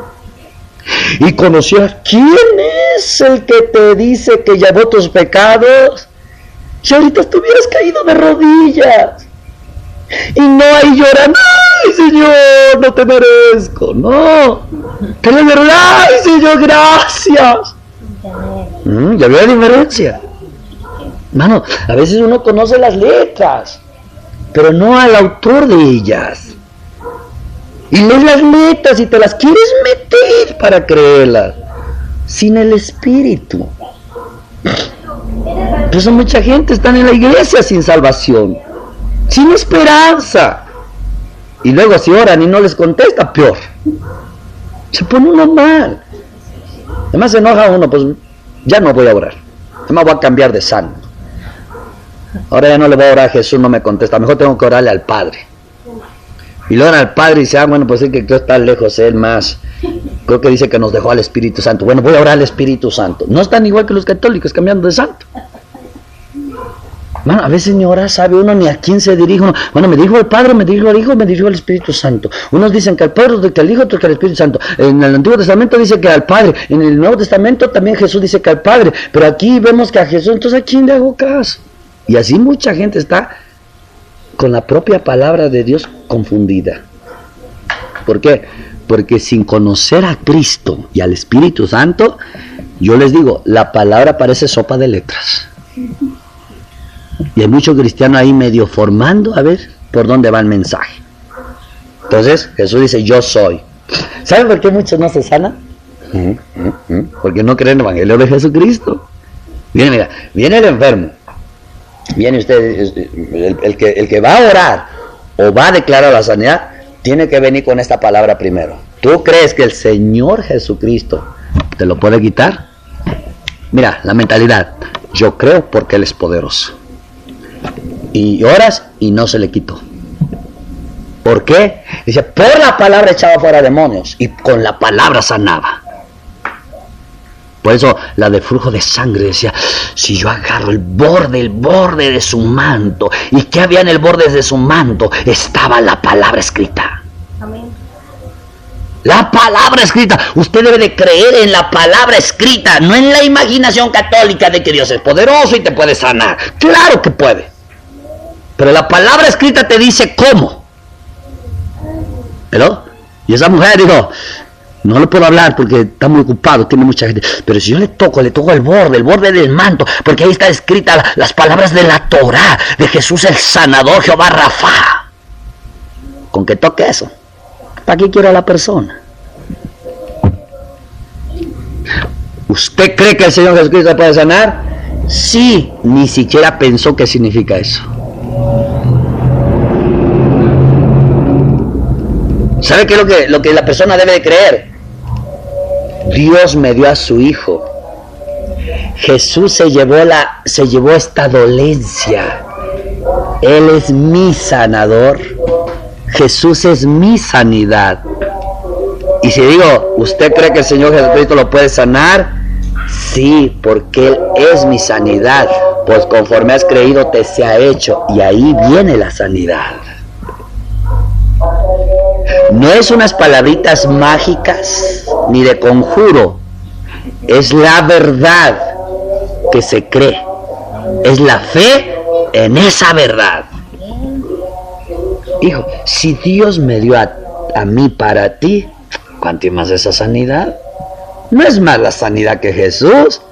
Y conocieras quién es el que te dice que llevó tus pecados, si ahorita estuvieras caído de rodillas y no hay llorando, ay Señor, no te merezco, no, pero es verdad, ay Señor, gracias. Ya veo la diferencia. Hermano, a veces uno conoce las letras, pero no al autor de ellas. Y lees las letras y te las quieres meter para creerlas, sin el Espíritu. Por eso mucha gente está en la iglesia sin salvación, sin esperanza. Y luego si oran y no les contesta, peor. Se pone uno mal. Además se enoja uno, pues ya no voy a orar. Además voy a cambiar de santo. Ahora ya no le voy a orar a Jesús, no me contesta. Mejor tengo que orarle al Padre. Y le oran al Padre y dice, bueno, pues es que Dios está lejos, Él más. Creo que dice que nos dejó al Espíritu Santo. Bueno, voy a orar al Espíritu Santo. No están igual que los católicos cambiando de santo. Bueno, a veces ni orar sabe uno ni a quién se dirige uno. Bueno, me dijo el Padre, me dijo el Hijo, me dijo el Espíritu Santo. Unos dicen que al Padre, otros que al Hijo, otros que al Espíritu Santo. En el Antiguo Testamento dice que al Padre. En el Nuevo Testamento también Jesús dice que al Padre. Pero aquí vemos que a Jesús, entonces ¿a quién le hago caso? Y así mucha gente está con la propia palabra de Dios confundida. ¿Por qué? Porque sin conocer a Cristo y al Espíritu Santo, yo les digo, la palabra parece sopa de letras. Y hay muchos cristianos ahí medio formando a ver por dónde va el mensaje. Entonces Jesús dice, yo soy. ¿Saben por qué muchos no se sanan? Porque no creen en el Evangelio de Jesucristo. Viene, mira, viene el enfermo. Viene usted, el que va a orar o va a declarar la sanidad, tiene que venir con esta palabra primero. ¿Tú crees que el Señor Jesucristo te lo puede quitar? Mira, la mentalidad. Yo creo porque Él es poderoso. Y oras y no se le quitó. ¿Por qué? Dice, por la palabra echaba fuera demonios y con la palabra sanaba. Por eso la de flujo de sangre decía, si yo agarro el borde de su manto. ¿Y qué había en el borde de su manto? Estaba la palabra escrita. Amén. La palabra escrita. Usted debe de creer en la palabra escrita, no en la imaginación católica de que Dios es poderoso y te puede sanar. Claro que puede. Pero la palabra escrita te dice cómo. ¿Pero? Y esa mujer dijo, no le puedo hablar porque está muy ocupado, tiene mucha gente. Pero si yo le toco el borde del manto, porque ahí está escrita las palabras de la Torá, de Jesús el sanador, Jehová Rafa. Con que toque eso, ¿para qué quiere a la persona? ¿Usted cree que el Señor Jesucristo puede sanar? Sí, ni siquiera pensó qué significa eso. ¿Sabe qué es lo que la persona debe de creer? Dios me dio a su Hijo. Jesús se llevó esta dolencia. Él es mi sanador. Jesús es mi sanidad. Y si digo, ¿usted cree que el Señor Jesucristo lo puede sanar? Sí, porque Él es mi sanidad. Pues conforme has creído te se ha hecho. Y ahí viene la sanidad. No es unas palabritas mágicas ni de conjuro. Es la verdad que se cree. Es la fe en esa verdad. Hijo, si Dios me dio a mí para ti, ¿cuánto más esa sanidad? No es más la sanidad que Jesús.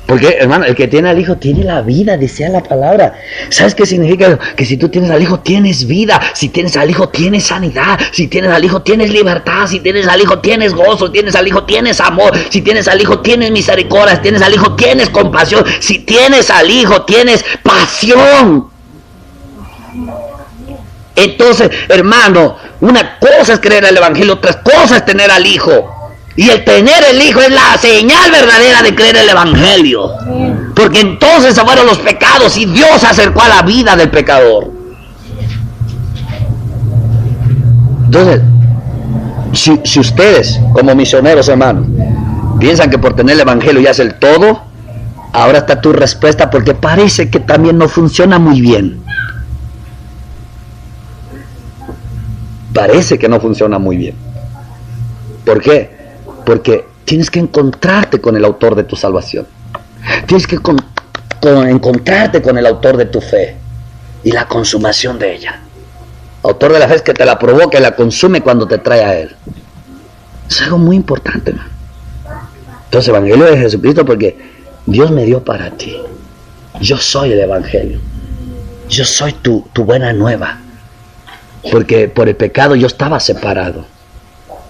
Porque, hermano, el que tiene al Hijo tiene la vida, decía la palabra. ¿Sabes qué significa? Que si tú tienes al Hijo tienes vida. Si tienes al Hijo tienes sanidad. Si tienes al Hijo tienes libertad. Si tienes al Hijo tienes gozo. Si tienes al Hijo tienes amor. Si tienes al Hijo tienes misericordia. Si tienes al Hijo tienes compasión. Si tienes al Hijo tienes pasión. Entonces, hermano, una cosa es creer al Evangelio, otra cosa es tener al Hijo. Y el tener el Hijo es la señal verdadera de creer el Evangelio. Porque entonces se fueron los pecados y Dios se acercó a la vida del pecador. Entonces, si ustedes, como misioneros, hermanos, piensan que por tener el Evangelio ya es el todo, ahora está tu respuesta, porque parece que también no funciona muy bien. Parece que no funciona muy bien. ¿Por qué? Porque tienes que encontrarte con el autor de tu salvación. Tienes que encontrarte con el autor de tu fe y la consumación de ella. Autor de la fe es que te la provoca y la consume cuando te trae a Él. Es algo muy importante, man. Entonces, Evangelio de Jesucristo, porque Dios me dio para ti. Yo soy el Evangelio. Yo soy tu buena nueva. Porque por el pecado yo estaba separado.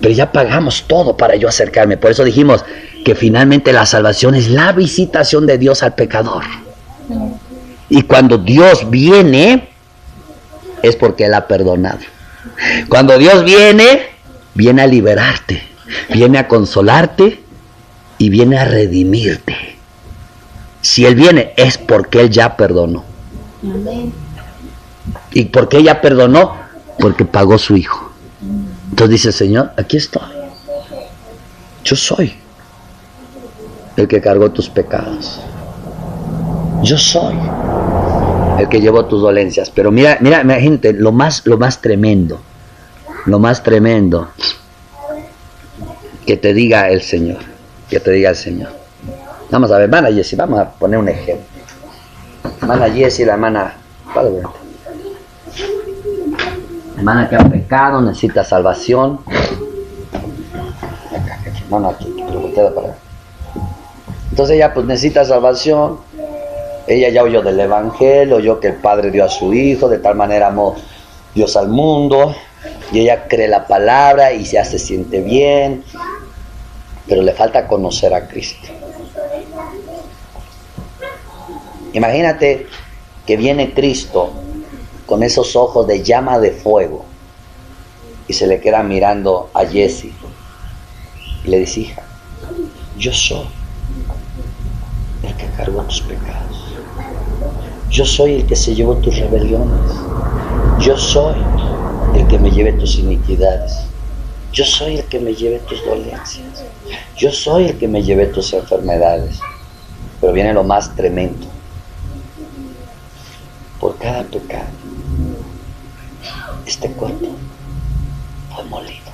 Pero ya pagamos todo para yo acercarme. Por eso dijimos que finalmente la salvación es la visitación de Dios al pecador. Y cuando Dios viene, es porque Él ha perdonado. Cuando Dios viene, viene a liberarte, viene a consolarte y viene a redimirte. Si Él viene, es porque Él ya perdonó. ¿Y por qué ya perdonó? Porque pagó su Hijo. Entonces dice el Señor, aquí estoy. Yo soy el que cargó tus pecados. Yo soy el que llevó tus dolencias. Pero mira, gente, lo más tremendo, que te diga el Señor, Vamos a ver, hermana Jessie, vamos a poner un ejemplo. Hermana Jessie, la hermana, hermana que ha pecado, necesita salvación. Hermana, entonces ella pues necesita salvación. Ella ya oyó del Evangelio, oyó que el Padre dio a su Hijo, de tal manera amó Dios al mundo, y ella cree la palabra y ya se siente bien, pero le falta conocer a Cristo. Imagínate que viene Cristo con esos ojos de llama de fuego y se le queda mirando a Jessie y le dice: hija, yo soy el que cargó tus pecados, yo soy el que se llevó tus rebeliones, yo soy el que me lleve tus iniquidades, yo soy el que me lleve tus dolencias, yo soy el que me lleve tus enfermedades. Pero viene lo más tremendo: por cada pecado este cuerpo fue molido,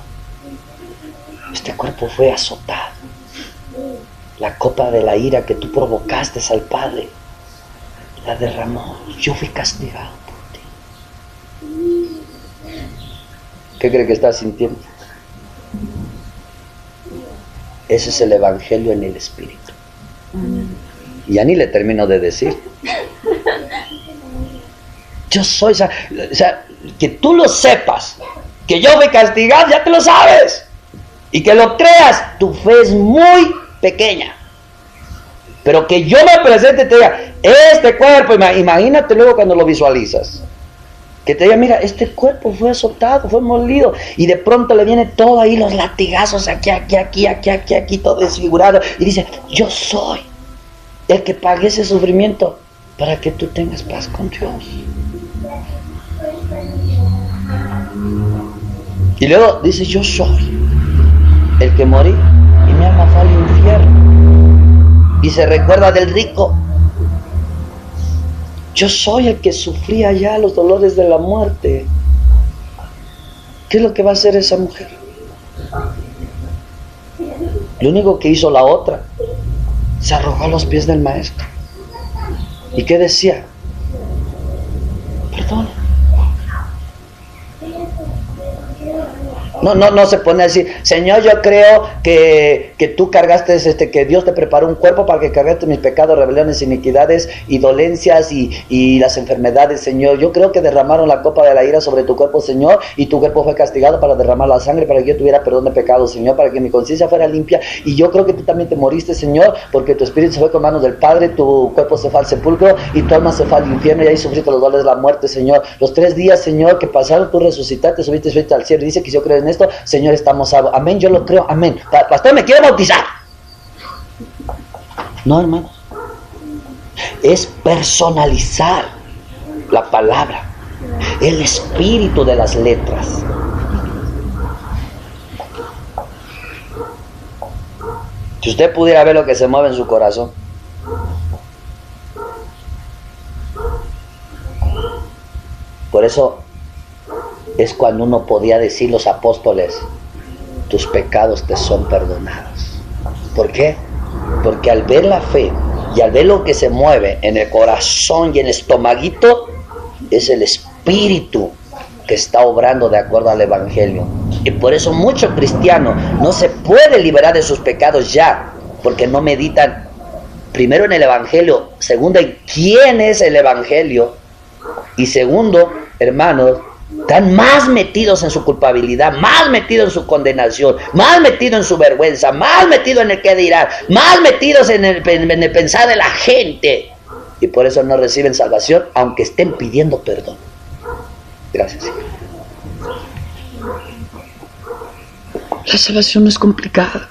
este cuerpo fue azotado, la copa de la ira que tú provocaste al Padre la derramó. Yo fui castigado por ti. ¿Qué cree que estás sintiendo? Ese es el Evangelio en el Espíritu. Y ya ni le termino de decir. Yo soy, o sea, que tú lo sepas, que yo fui castigado, ya te lo sabes. Y que lo creas, tu fe es muy pequeña. Pero que yo me presente y te diga: este cuerpo, imagínate luego cuando lo visualizas. Que te diga: mira, este cuerpo fue azotado, fue molido. Y de pronto le viene todo ahí, los latigazos, aquí, todo desfigurado. Y dice: yo soy el que pagué ese sufrimiento para que tú tengas paz con Dios. Y luego dice: yo soy el que morí y mi alma fue al infierno. Y se recuerda del rico: yo soy el que sufría ya los dolores de la muerte. ¿Qué es lo que va a hacer esa mujer? Lo único que hizo la otra: se arrojó a los pies del Maestro. ¿Y qué decía? Perdona. No se pone a decir: Señor, yo creo que tú cargaste, que Dios te preparó un cuerpo para que cargaste mis pecados, rebeliones, iniquidades y dolencias y las enfermedades, Señor. Yo creo que derramaron la copa de la ira sobre tu cuerpo, Señor, y tu cuerpo fue castigado para derramar la sangre, para que yo tuviera perdón de pecados, Señor, para que mi conciencia fuera limpia. Y yo creo que tú también te moriste, Señor, porque tu espíritu se fue con manos del Padre, tu cuerpo se fue al sepulcro y tu alma se fue al infierno, y ahí sufriste los dolores de la muerte, Señor. Los 3 días, Señor, que pasaron, tú resucitaste, subiste al cielo. Y dice que si yo creo en esto, Señor, estamos salvos. Amén, yo lo creo, amén. Pastor, me quiero bautizar. No, hermano. Es personalizar la palabra, el espíritu de las letras. Si usted pudiera ver lo que se mueve en su corazón. Por eso es cuando uno podía decir los apóstoles: tus pecados te son perdonados. ¿Por qué? Porque al ver la fe y al ver lo que se mueve en el corazón y en el estomaguito, es el espíritu que está obrando de acuerdo al Evangelio. Y por eso muchos cristianos no se puede liberar de sus pecados ya, porque no meditan primero en el Evangelio, segundo en quién es el Evangelio, y segundo, hermanos, están más metidos en su culpabilidad, más metidos en su condenación, más metidos en su vergüenza, más metidos en el qué dirán, más metidos en el pensar de la gente. Y por eso no reciben salvación, aunque estén pidiendo perdón. Gracias, Señor. La salvación no es complicada.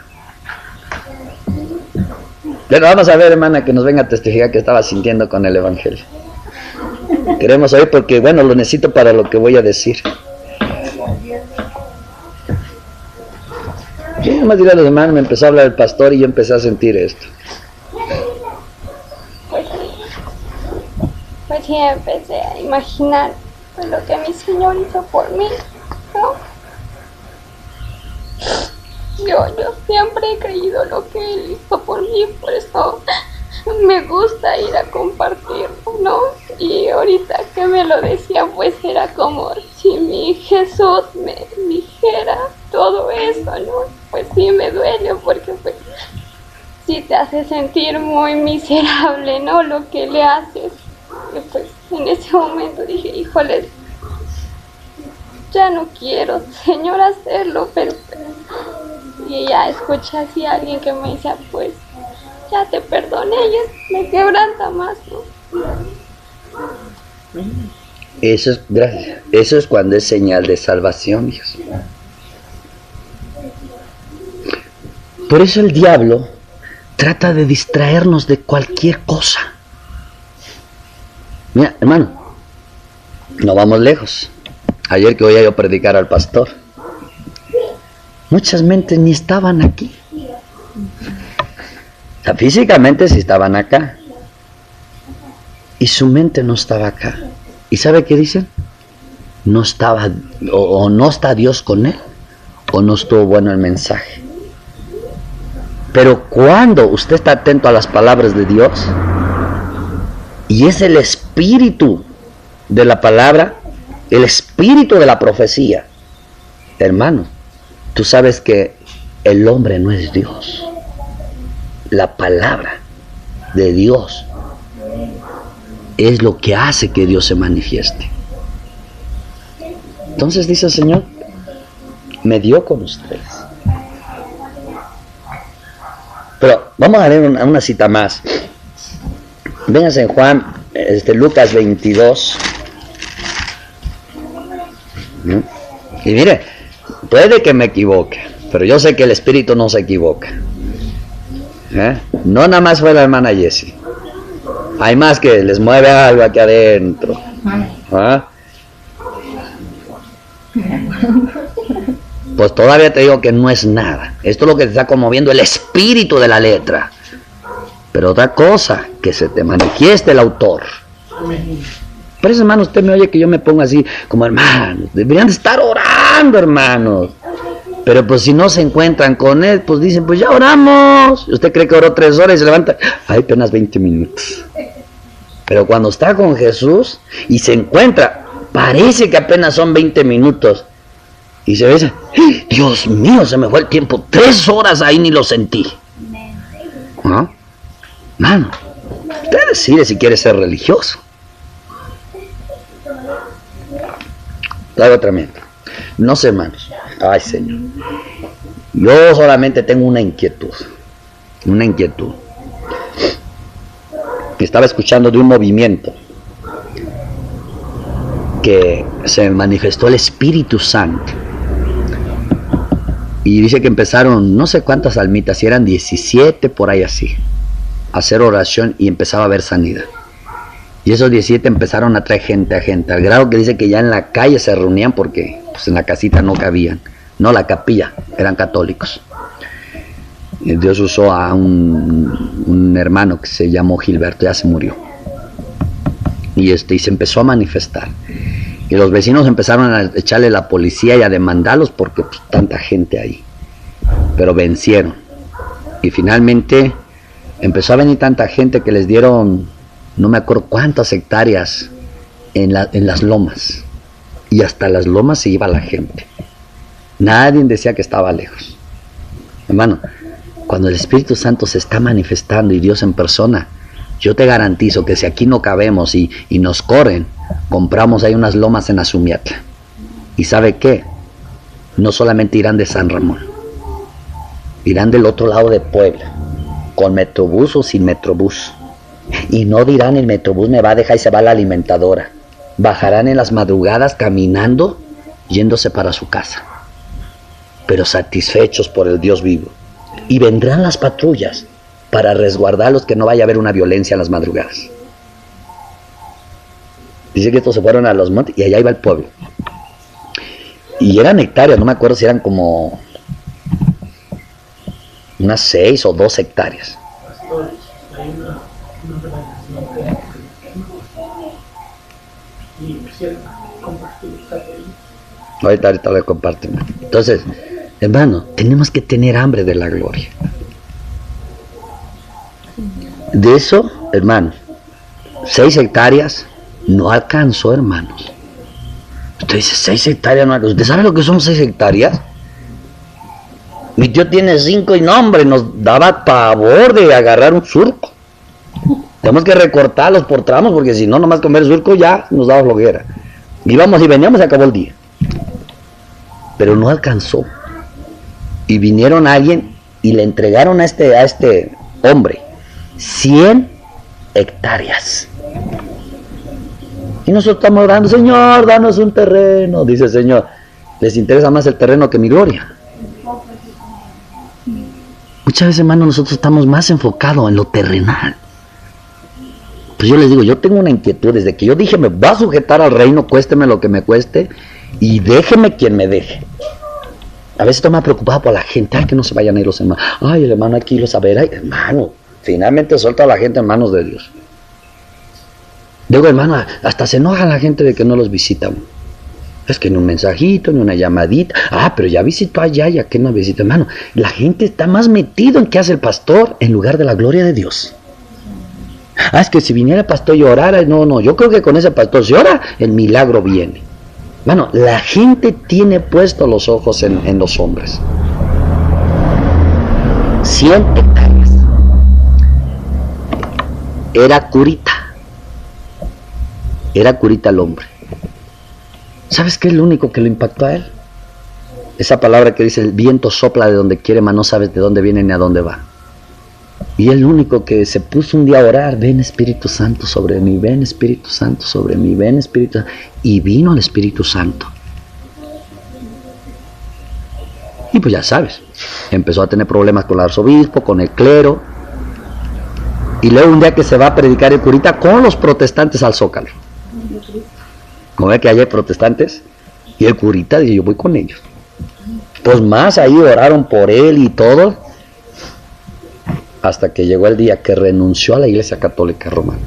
Bueno, vamos a ver, hermana, que nos venga a testificar que estaba sintiendo con el Evangelio. Queremos oír porque, bueno, lo necesito para lo que voy a decir. Yo nomás diré a los hermanos, me empezó a hablar el pastor y yo empecé a sentir esto. así empecé a imaginar lo que mi Señor hizo por mí, ¿no? Yo siempre he creído lo que Él hizo por mí, por eso me gusta ir a compartirlo, ¿no? Y ahorita que me lo decía, pues era como si mi Jesús me dijera todo eso, ¿no? Pues sí me duele porque pues sí te hace sentir muy miserable, ¿no? Lo que le haces. Y pues en ese momento dije, híjole, ya no quiero, Señor, hacerlo, pero y ya escuché así a alguien que me decía, pues ya te perdoné, y me quebranta más, ¿no? Eso es, gracias. Eso es cuando es señal de salvación, Dios. Por eso el diablo trata de distraernos de cualquier cosa. Mira, hermano, no vamos lejos. Ayer que oía yo predicar al pastor, muchas mentes ni estaban aquí. O sea, físicamente sí estaban acá. Y su mente no estaba acá. ¿Y sabe qué dicen? No estaba, o no está Dios con él, o no estuvo bueno el mensaje. Pero cuando usted está atento a las palabras de Dios, y es el espíritu de la palabra, el espíritu de la profecía, hermano, tú sabes que el hombre no es Dios. La palabra de Dios es lo que hace que Dios se manifieste. Entonces dice el Señor, me dio con ustedes. Pero vamos a leer una cita más. Véngase en Juan, Lucas 22. Y mire, puede que me equivoque, pero yo sé que el Espíritu no se equivoca. No nada más fue la hermana Jessie. Hay más que les mueve algo aquí adentro. ¿Ah? Pues todavía te digo que no es nada. Esto es lo que te está conmoviendo, el espíritu de la letra. Pero otra cosa, que se te manifieste el autor. Por eso, hermano, usted me oye que yo me pongo así, como hermanos, deberían de estar orando, hermanos. Pero pues si no se encuentran con él, pues dicen, pues ya oramos. Usted cree que oró 3 horas y se levanta, hay apenas 20 minutos. Pero cuando está con Jesús y se encuentra, parece que apenas son 20 minutos. Y se ve, Dios mío, se me fue el tiempo, 3 horas ahí ni lo sentí. ¿No? Mano, usted decide si quiere ser religioso. Algo tremendo. No sé, hermanos. Ay, Señor. Yo solamente tengo una inquietud. Una inquietud. Estaba escuchando de un movimiento que se manifestó el Espíritu Santo. Y dice que empezaron, no sé cuántas almitas, si eran 17, por ahí así, a hacer oración y empezaba a haber sanidad. Y esos 17 empezaron a traer gente, al grado que dice que ya en la calle se reunían porque pues en la casita no cabían. No, la capilla, eran católicos. Y Dios usó a un hermano que se llamó Gilberto, ya se murió. Y se empezó a manifestar. Y los vecinos empezaron a echarle la policía y a demandarlos porque pues, tanta gente ahí. Pero vencieron. Y finalmente empezó a venir tanta gente que les dieron, no me acuerdo cuántas hectáreas en las lomas. Y hasta las lomas se iba la gente. Nadie decía que estaba lejos. Hermano, cuando el Espíritu Santo se está manifestando y Dios en persona, yo te garantizo que si aquí no cabemos y nos corren, compramos ahí unas lomas en Azumiatla. ¿Y sabe qué? No solamente irán de San Ramón, irán del otro lado de Puebla, con Metrobús o sin Metrobús. Y no dirán el Metrobús me va a dejar y se va a la alimentadora. Bajarán en las madrugadas caminando, yéndose para su casa, pero satisfechos por el Dios vivo. Y vendrán las patrullas para resguardarlos, que no vaya a haber una violencia en las madrugadas. Dice que estos se fueron a los montes y allá iba el pueblo. Y eran hectáreas, no me acuerdo si eran como unas 6 o 2 hectáreas. Ahorita le comparto, hermano. Entonces, hermano, tenemos que tener hambre de la gloria. De eso, hermano, 6 hectáreas no alcanzó, hermanos. Usted dice, 6 hectáreas no alcanzó. ¿Usted sabe lo que son 6 hectáreas? Mi tío tiene 5 y no, hombre, nos daba pavor de agarrar un surco. Tenemos que recortarlos por tramos porque si no, nomás comer surco ya nos daba flojera. Íbamos y veníamos y acabó el día. Pero no alcanzó. Y vinieron alguien y le entregaron a este hombre 100 hectáreas. Y nosotros estamos orando, Señor, danos un terreno. Dice el Señor, les interesa más el terreno que mi gloria. Muchas veces, hermano, nosotros estamos más enfocados en lo terrenal. Pues yo les digo, yo tengo una inquietud desde que yo dije, me voy a sujetar al reino, cuésteme lo que me cueste, y déjeme quien me deje. A veces estoy más preocupado por la gente, ay, que no se vayan a ir los hermanos. Ay, el hermano aquí lo sabe, ay, hermano, finalmente suelta a la gente en manos de Dios. Digo, hermano, hasta se enoja la gente de que no los visitan. Es que ni un mensajito, ni una llamadita. Ah, pero ya visitó allá, ya que no visita, hermano. La gente está más metido en qué hace el pastor en lugar de la gloria de Dios. Ah, es que si viniera el pastor y orara, no, yo creo que con ese pastor, si ora, el milagro viene. Bueno, la gente tiene puestos los ojos en los hombres. 100 hectáreas. Era curita el hombre. ¿Sabes qué es lo único que lo impactó a él? Esa palabra que dice, el viento sopla de donde quiere, mas no sabes de dónde viene ni a dónde va. Y el único que se puso un día a orar, ven Espíritu Santo sobre mí, ven Espíritu Santo sobre mí, ven Espíritu Santo. Y vino el Espíritu Santo. Y pues ya sabes, empezó a tener problemas con el arzobispo, con el clero. Y luego un día que se va a predicar el curita con los protestantes al Zócalo. Como ve que allá hay protestantes, y el curita dice, yo voy con ellos. Pues más ahí oraron por él y todo. Hasta que llegó el día que renunció a la Iglesia Católica Romana.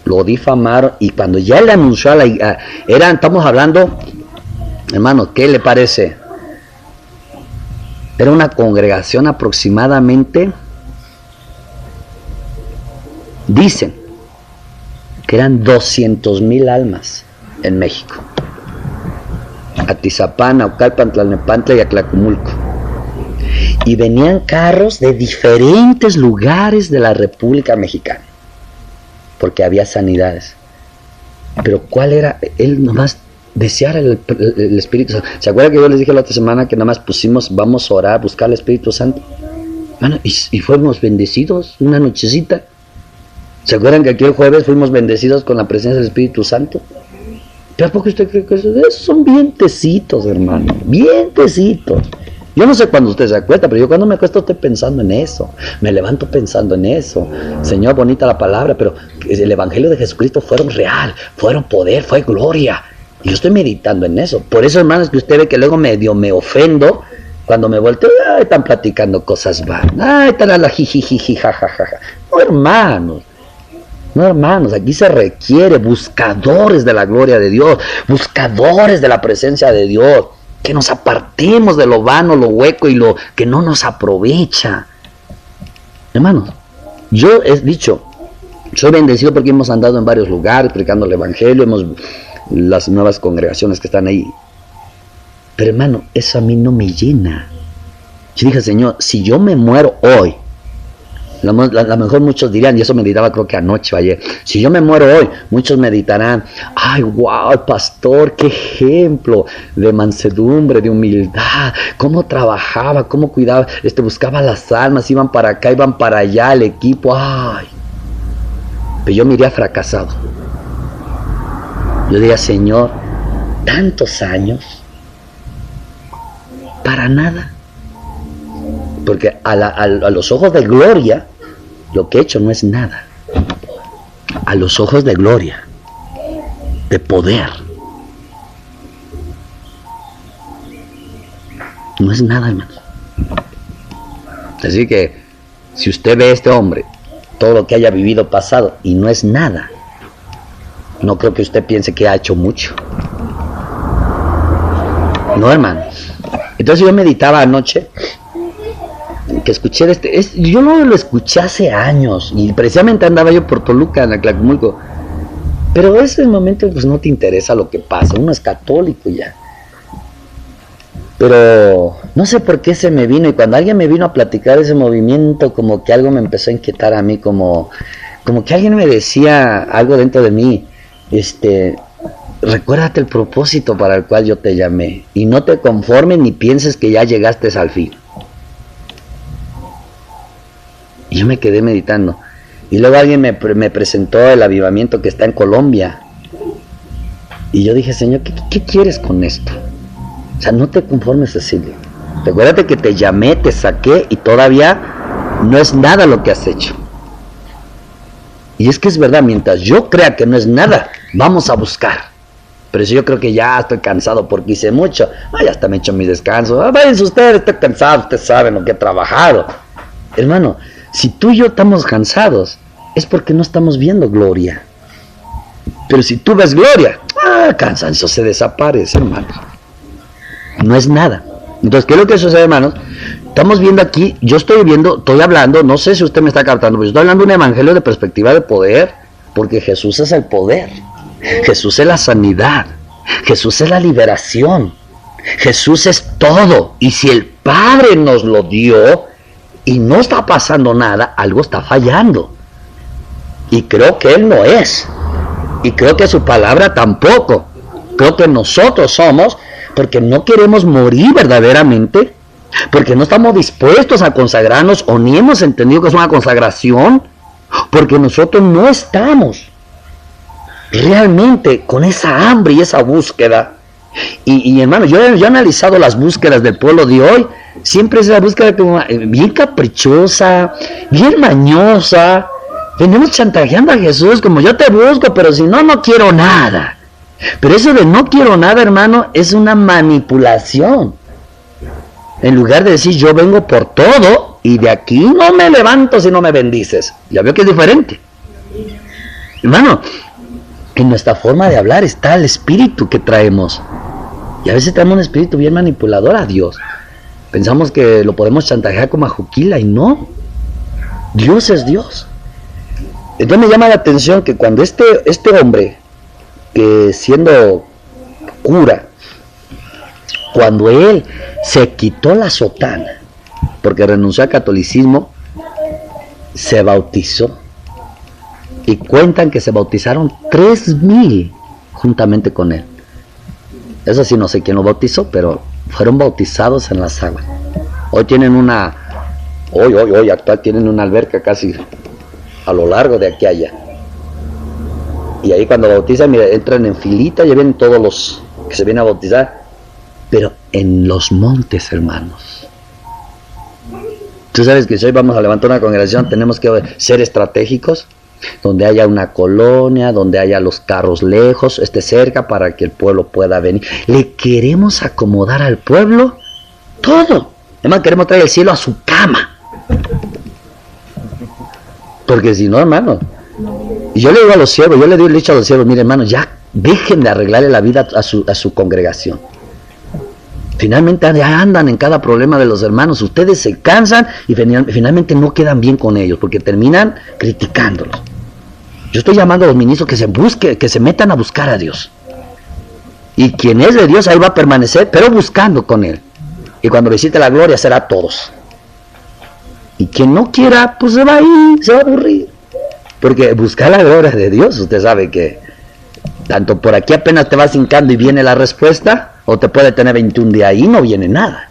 Lo difamaron y cuando ya le anunció a la estamos hablando, hermano, ¿qué le parece? Era una congregación aproximadamente, dicen que eran 200,000 almas en México. Atizapán, Naucalpan, Tlalnepantla y Atlacomulco. Y venían carros de diferentes lugares de la República Mexicana, porque había sanidades. Pero ¿cuál era? Él nomás desear el Espíritu Santo. ¿Se acuerdan que yo les dije la otra semana que nada más pusimos, vamos a orar, buscar el Espíritu Santo? Bueno, y fuimos bendecidos una nochecita. ¿Se acuerdan que aquí el jueves fuimos bendecidos con la presencia del Espíritu Santo? ¿Pero por qué usted cree que esos son vientecitos, hermano? Vientecitos. Yo no sé cuándo usted se acuesta, pero yo cuando me acuesto estoy pensando en eso. Me levanto pensando en eso. Señor, bonita la palabra, pero el Evangelio de Jesucristo fueron real, fueron poder, fue gloria. Y yo estoy meditando en eso. Por eso, hermanos, que usted ve que luego medio me ofendo cuando me volteo. Ay, están platicando cosas vanas. Ay, están a la jijijiji, jajajaja. No, hermanos. No, hermanos, aquí se requiere buscadores de la gloria de Dios, buscadores de la presencia de Dios. Que nos apartemos de lo vano, lo hueco y lo que no nos aprovecha. Hermanos, yo he dicho, soy bendecido porque hemos andado en varios lugares predicando el Evangelio, las nuevas congregaciones que están ahí. Pero hermano, eso a mí no me llena. Yo dije, Señor, si yo me muero hoy, a lo mejor muchos dirían, y eso meditaba creo que anoche o ayer, si yo me muero hoy, muchos meditarán, ay, wow, pastor, qué ejemplo de mansedumbre, de humildad, cómo trabajaba, cómo cuidaba, buscaba las almas, iban para acá, iban para allá, el equipo, ay. Pero yo me iría fracasado. Yo diría, Señor, tantos años, para nada. Porque a los ojos de gloria, lo que he hecho no es nada. A los ojos de gloria, de poder, no es nada, hermano. Así que, si usted ve a este hombre, todo lo que haya vivido pasado, y no es nada, no creo que usted piense que ha hecho mucho. No, hermano. Entonces yo meditaba anoche, que escuché yo lo escuché hace años, y precisamente andaba yo por Toluca, en Atlacomulco. Pero ese momento pues no te interesa lo que pasa, uno es católico ya. Pero no sé por qué se me vino, y cuando alguien me vino a platicar ese movimiento, como que algo me empezó a inquietar a mí, como que alguien me decía algo dentro de mí, recuérdate el propósito para el cual yo te llamé, y no te conformes ni pienses que ya llegaste al fin. Y yo me quedé meditando, y luego alguien me presentó el avivamiento que está en Colombia, y yo dije, Señor, ¿qué quieres con esto? O sea, no te conformes, Cecilio. Recuérdate que te llamé, te saqué, y todavía no es nada lo que has hecho. Y es que es verdad, mientras yo crea que no es nada, vamos a buscar. Pero si yo creo que ya estoy cansado porque hice mucho, ya hasta me he hecho mi descanso. Váyanse ustedes, estoy cansado, ustedes saben lo que he trabajado. Hermano, si tú y yo estamos cansados, es porque no estamos viendo gloria. Pero si tú ves gloria, cansancio se desaparece, hermano. No es nada. Entonces, ¿qué es lo que sucede, hermanos? Estamos viendo aquí, estoy hablando, no sé si usted me está captando, pero yo estoy hablando de un evangelio de perspectiva de poder, porque Jesús es el poder, Jesús es la sanidad, Jesús es la liberación, Jesús es todo, y si el Padre nos lo dio y no está pasando nada, algo está fallando, y creo que Él no es, y creo que su palabra tampoco, creo que nosotros somos, porque no queremos morir verdaderamente, porque no estamos dispuestos a consagrarnos, o ni hemos entendido que es una consagración, porque nosotros no estamos realmente con esa hambre y esa búsqueda. Y hermano, yo he analizado las búsquedas del pueblo de hoy, siempre es la búsqueda como bien caprichosa, bien mañosa. Venimos chantajeando a Jesús como yo te busco, pero si no, no quiero nada. Pero eso de no quiero nada, hermano, es una manipulación. En lugar de decir yo vengo por todo y de aquí no me levanto si no me bendices. Ya veo que es diferente. Hermano, en nuestra forma de hablar está el espíritu que traemos. Y a veces traemos un espíritu bien manipulador a Dios. Pensamos que lo podemos chantajear como a Juquila, y no. Dios es Dios. Entonces me llama la atención que cuando este hombre, que siendo cura, cuando él se quitó la sotana porque renunció al catolicismo, se bautizó, y cuentan que se bautizaron 3,000 juntamente con él. Eso sí, no sé quién lo bautizó, pero fueron bautizados en las aguas. Hoy tienen actual tienen una alberca casi a lo largo de aquí a allá. Y ahí cuando bautizan, mira, entran en filita, ya vienen todos los que se vienen a bautizar, pero en los montes, hermanos. Tú sabes que si hoy vamos a levantar una congregación, tenemos que ser estratégicos, donde haya una colonia, donde haya los carros lejos, esté cerca para que el pueblo pueda venir. Le queremos acomodar al pueblo todo. Además queremos traer el cielo a su cama. Porque si no, hermano, y yo le digo a los siervos, yo le doy el dicho a los siervos, mire, hermano, ya dejen de arreglarle la vida a su congregación. Finalmente ya andan en cada problema de los hermanos, ustedes se cansan y finalmente no quedan bien con ellos, porque terminan criticándolos. Yo estoy llamando a los ministros que se metan a buscar a Dios. Y quien es de Dios, ahí va a permanecer, pero buscando con Él. Y cuando visite la gloria será a todos. Y quien no quiera, pues se va a ir, se va a aburrir. Porque buscar la gloria de Dios, usted sabe que tanto por aquí apenas te vas hincando y viene la respuesta, o te puede tener 21 días y no viene nada.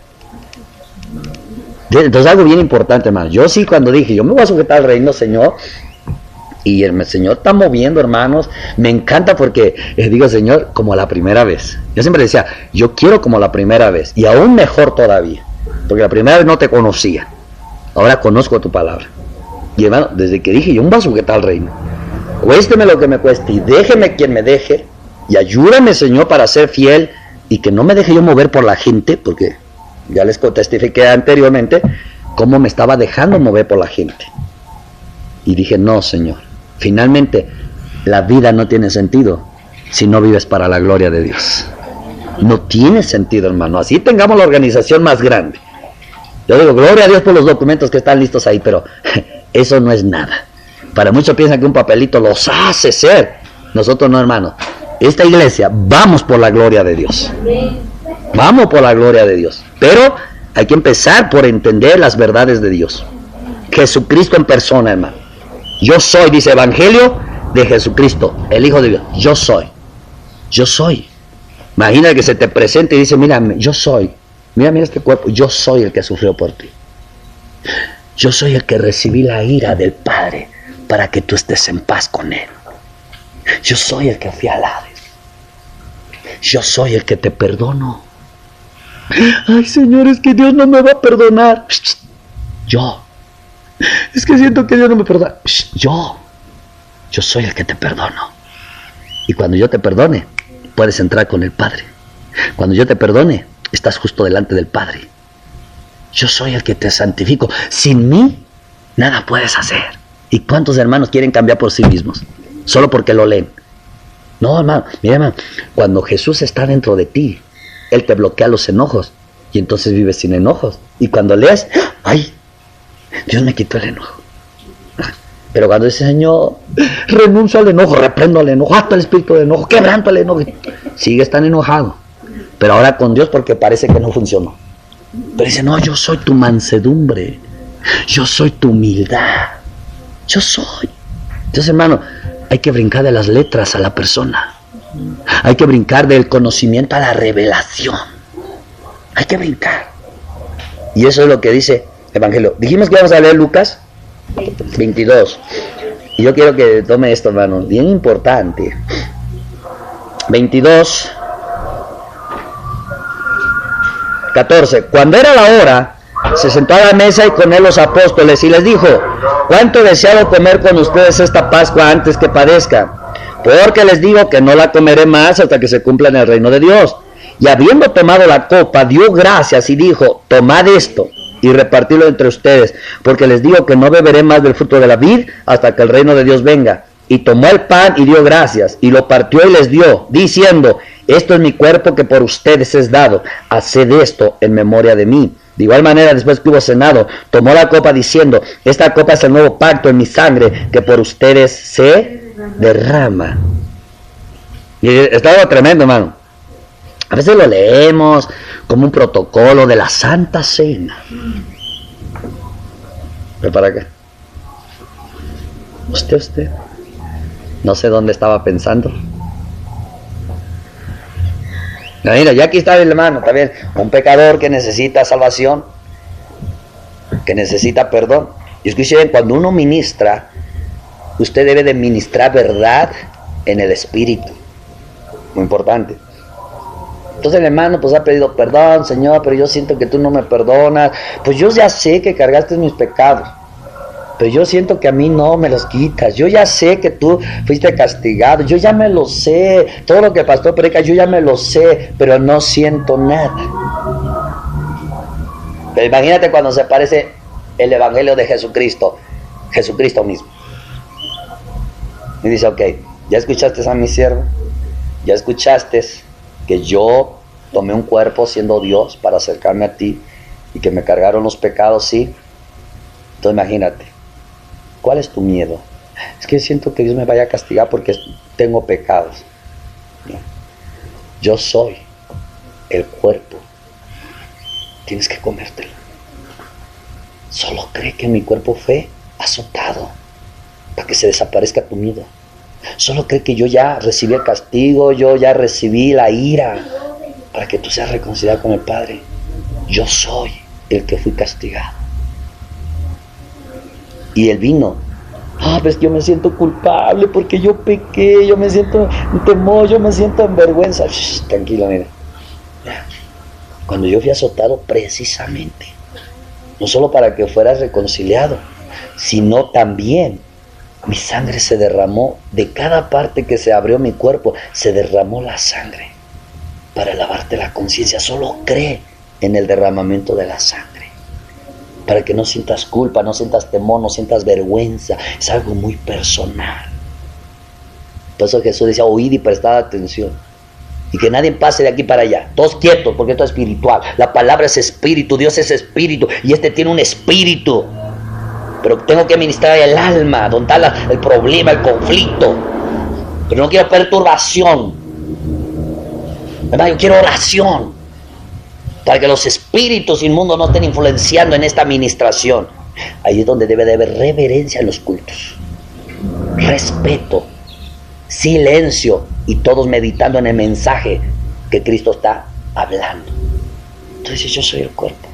Entonces algo bien importante, hermano. Yo sí, cuando dije, yo me voy a sujetar al reino, Señor, y el Señor está moviendo, hermanos, me encanta porque digo, Señor, como la primera vez. Yo siempre decía, yo quiero como la primera vez, y aún mejor todavía, porque la primera vez no te conocía, ahora conozco tu palabra. Y hermano, desde que dije, yo me voy a sujetar al reino, cuésteme lo que me cueste, y déjeme quien me deje, y ayúdame, Señor, para ser fiel, y que no me deje yo mover por la gente, porque ya les testifiqué anteriormente cómo me estaba dejando mover por la gente. Y dije, no, Señor, finalmente la vida no tiene sentido si no vives para la gloria de Dios. No tiene sentido, hermano. Así tengamos la organización más grande. Yo digo, gloria a Dios por los documentos que están listos ahí, pero eso no es nada. Para muchos piensan que un papelito los hace ser. Nosotros no, hermano. Esta iglesia, vamos por la gloria de Dios. Vamos por la gloria de Dios. Pero hay que empezar por entender las verdades de Dios. Jesucristo en persona, hermano. Yo soy, dice Evangelio de Jesucristo, el Hijo de Dios. Yo soy. Yo soy. Imagina que se te presente y dice, mira, yo soy. Mira este cuerpo. Yo soy el que sufrió por ti. Yo soy el que recibí la ira del Padre para que tú estés en paz con Él. Yo soy el que fui al Hades. Yo soy el que te perdono. Ay, Señor, es que Dios no me va a perdonar. Yo. Es que siento que Dios no me perdona. Yo soy el que te perdono. Y cuando yo te perdone, puedes entrar con el Padre. Cuando yo te perdone, estás justo delante del Padre. Yo soy el que te santifico. Sin mí, nada puedes hacer. ¿Y cuántos hermanos quieren cambiar por sí mismos? Solo porque lo leen. No, hermano, mira, hermano, cuando Jesús está dentro de ti, Él te bloquea los enojos. Y entonces vives sin enojos. Y cuando lees, ¡ay! Dios me quitó el enojo. Pero cuando dice, Señor, renuncio al enojo, reprendo al enojo, hasta el espíritu de enojo, quebranto el enojo, sigues tan enojado. Pero ahora con Dios porque parece que no funcionó. Pero dice, no, yo soy tu mansedumbre, yo soy tu humildad, yo soy. Entonces, hermano, hay que brincar de las letras a la persona. Hay que brincar del conocimiento a la revelación. Hay que brincar. Y eso es lo que dice Evangelio. Dijimos que íbamos a leer Lucas 22. Y yo quiero que tome esto, hermano, bien importante. 22, 14. Cuando era la hora, se sentó a la mesa y con él los apóstoles y les dijo, ¿cuánto he deseado comer con ustedes esta Pascua antes que padezca? Porque les digo que no la comeré más hasta que se cumpla en el reino de Dios. Y habiendo tomado la copa, dio gracias y dijo, tomad esto y repartidlo entre ustedes, porque les digo que no beberé más del fruto de la vid hasta que el reino de Dios venga. Y tomó el pan y dio gracias, y lo partió y les dio, diciendo, esto es mi cuerpo que por ustedes es dado, haced esto en memoria de mí. De igual manera, después que hubo cenado, tomó la copa diciendo, esta copa es el nuevo pacto en mi sangre, que por ustedes se derrama. Y está algo tremendo, hermano. A veces lo leemos como un protocolo de la Santa Cena. ¿Ve para acá? Usted. No sé dónde estaba pensando. Mira, ya aquí está el hermano, está bien. Un pecador que necesita salvación, que necesita perdón. Y escuchen, cuando uno ministra, usted debe de ministrar verdad en el espíritu. Muy importante. Entonces el hermano pues ha pedido perdón, Señor, pero yo siento que tú no me perdonas. Pues yo ya sé que cargaste mis pecados, pero yo siento que a mí no me los quitas. Yo ya sé que tú fuiste castigado, yo ya me lo sé. Todo lo que el pastor predica, yo ya me lo sé, pero no siento nada. Pero imagínate cuando se parece el evangelio de Jesucristo, Jesucristo mismo. Y dice, ok, ¿ya escuchaste a mi siervo? ¿Ya escuchaste que yo tomé un cuerpo siendo Dios para acercarme a ti y que me cargaron los pecados? Sí. Entonces imagínate, ¿cuál es tu miedo? Es que siento que Dios me vaya a castigar porque tengo pecados. No. Yo soy el cuerpo. Tienes que comértelo. Solo cree que mi cuerpo fue azotado para que se desaparezca tu miedo. Solo cree que yo ya recibí el castigo, yo ya recibí la ira para que tú seas reconciliado con el Padre. Yo soy el que fui castigado. Y el vino, pues yo me siento culpable porque yo pequé, yo me siento en temor, yo me siento en vergüenza. Tranquilo, mira. Cuando yo fui azotado precisamente, no solo para que fueras reconciliado, sino también mi sangre se derramó, de cada parte que se abrió mi cuerpo, se derramó la sangre para lavarte la conciencia. Solo cree en el derramamiento de la sangre, para que no sientas culpa, no sientas temor, no sientas vergüenza. Es algo muy personal. Por eso Jesús decía, oíd y prestad atención. Y que nadie pase de aquí para allá. Todos quietos, porque esto es espiritual. La palabra es espíritu, Dios es espíritu. Y este tiene un espíritu. Pero tengo que ministrar el alma, donde está el problema, el conflicto. Pero no quiero perturbación. ¿Verdad? Yo quiero oración. Para que los espíritus inmundos no estén influenciando en esta administración. Ahí es donde debe de haber reverencia en los cultos. Respeto. Silencio. Y todos meditando en el mensaje que Cristo está hablando. Entonces yo soy el cuerpo.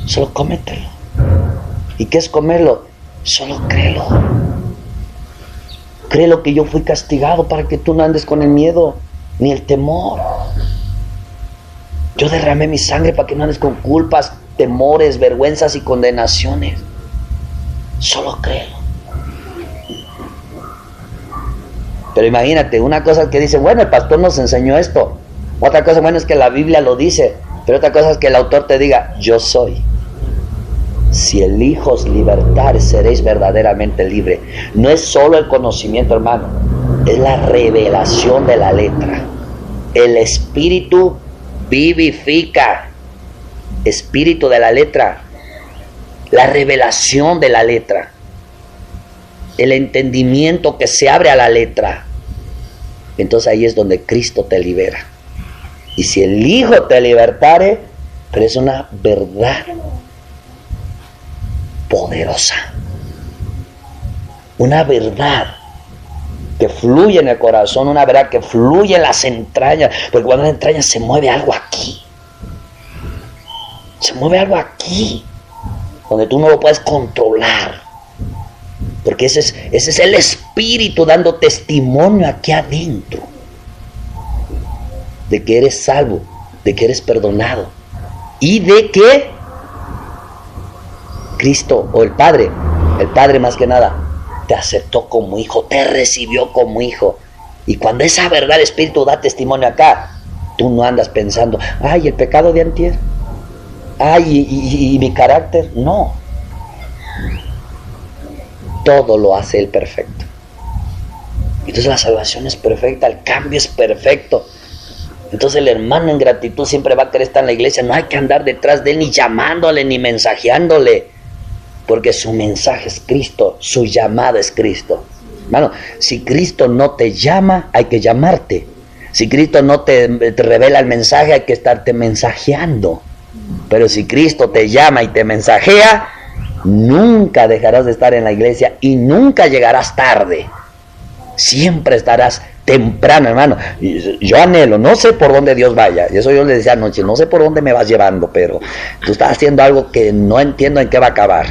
Solo cómetelo. ¿Y qué es comerlo? Solo créelo. Créelo que yo fui castigado para que tú no andes con el miedo ni el temor. Yo derramé mi sangre para que no andes con culpas, temores, vergüenzas y condenaciones. Solo créelo. Pero imagínate, una cosa que dice, bueno, el pastor nos enseñó esto. Otra cosa, bueno, es que la Biblia lo dice. Pero otra cosa es que el autor te diga, yo soy. Si el Hijo os libertare, seréis verdaderamente libre. No es solo el conocimiento, hermano. Es la revelación de la letra. El Espíritu vivifica. Espíritu de la letra. La revelación de la letra. El entendimiento que se abre a la letra. Entonces ahí es donde Cristo te libera. Y si el Hijo te libertare, pero es una verdad poderosa. Una verdad que fluye en el corazón, una verdad que fluye en las entrañas. Porque cuando en las entrañas se mueve algo aquí. Se mueve algo aquí. Donde tú no lo puedes controlar. Porque ese es el Espíritu dando testimonio aquí adentro. De que eres salvo, de que eres perdonado. Y de que Cristo o el Padre más que nada, te aceptó como hijo, te recibió como hijo. Y cuando esa verdad, el Espíritu da testimonio acá, tú no andas pensando, ay, el pecado de antier, ay, y mi carácter. No. Todo lo hace Él perfecto. Entonces la salvación es perfecta, el cambio es perfecto. Entonces el hermano en gratitud siempre va a querer estar en la iglesia. No hay que andar detrás de él, ni llamándole, ni mensajeándole. Porque su mensaje es Cristo, su llamada es Cristo. Hermano, si Cristo no te llama, hay que llamarte. Si Cristo no te revela el mensaje, hay que estarte mensajeando. Pero si Cristo te llama y te mensajea, nunca dejarás de estar en la iglesia y nunca llegarás tarde. Siempre estarás temprano, hermano. Yo anhelo, no sé por dónde Dios vaya. Y eso yo le decía anoche, no sé por dónde me vas llevando, pero tú estás haciendo algo que no entiendo en qué va a acabar.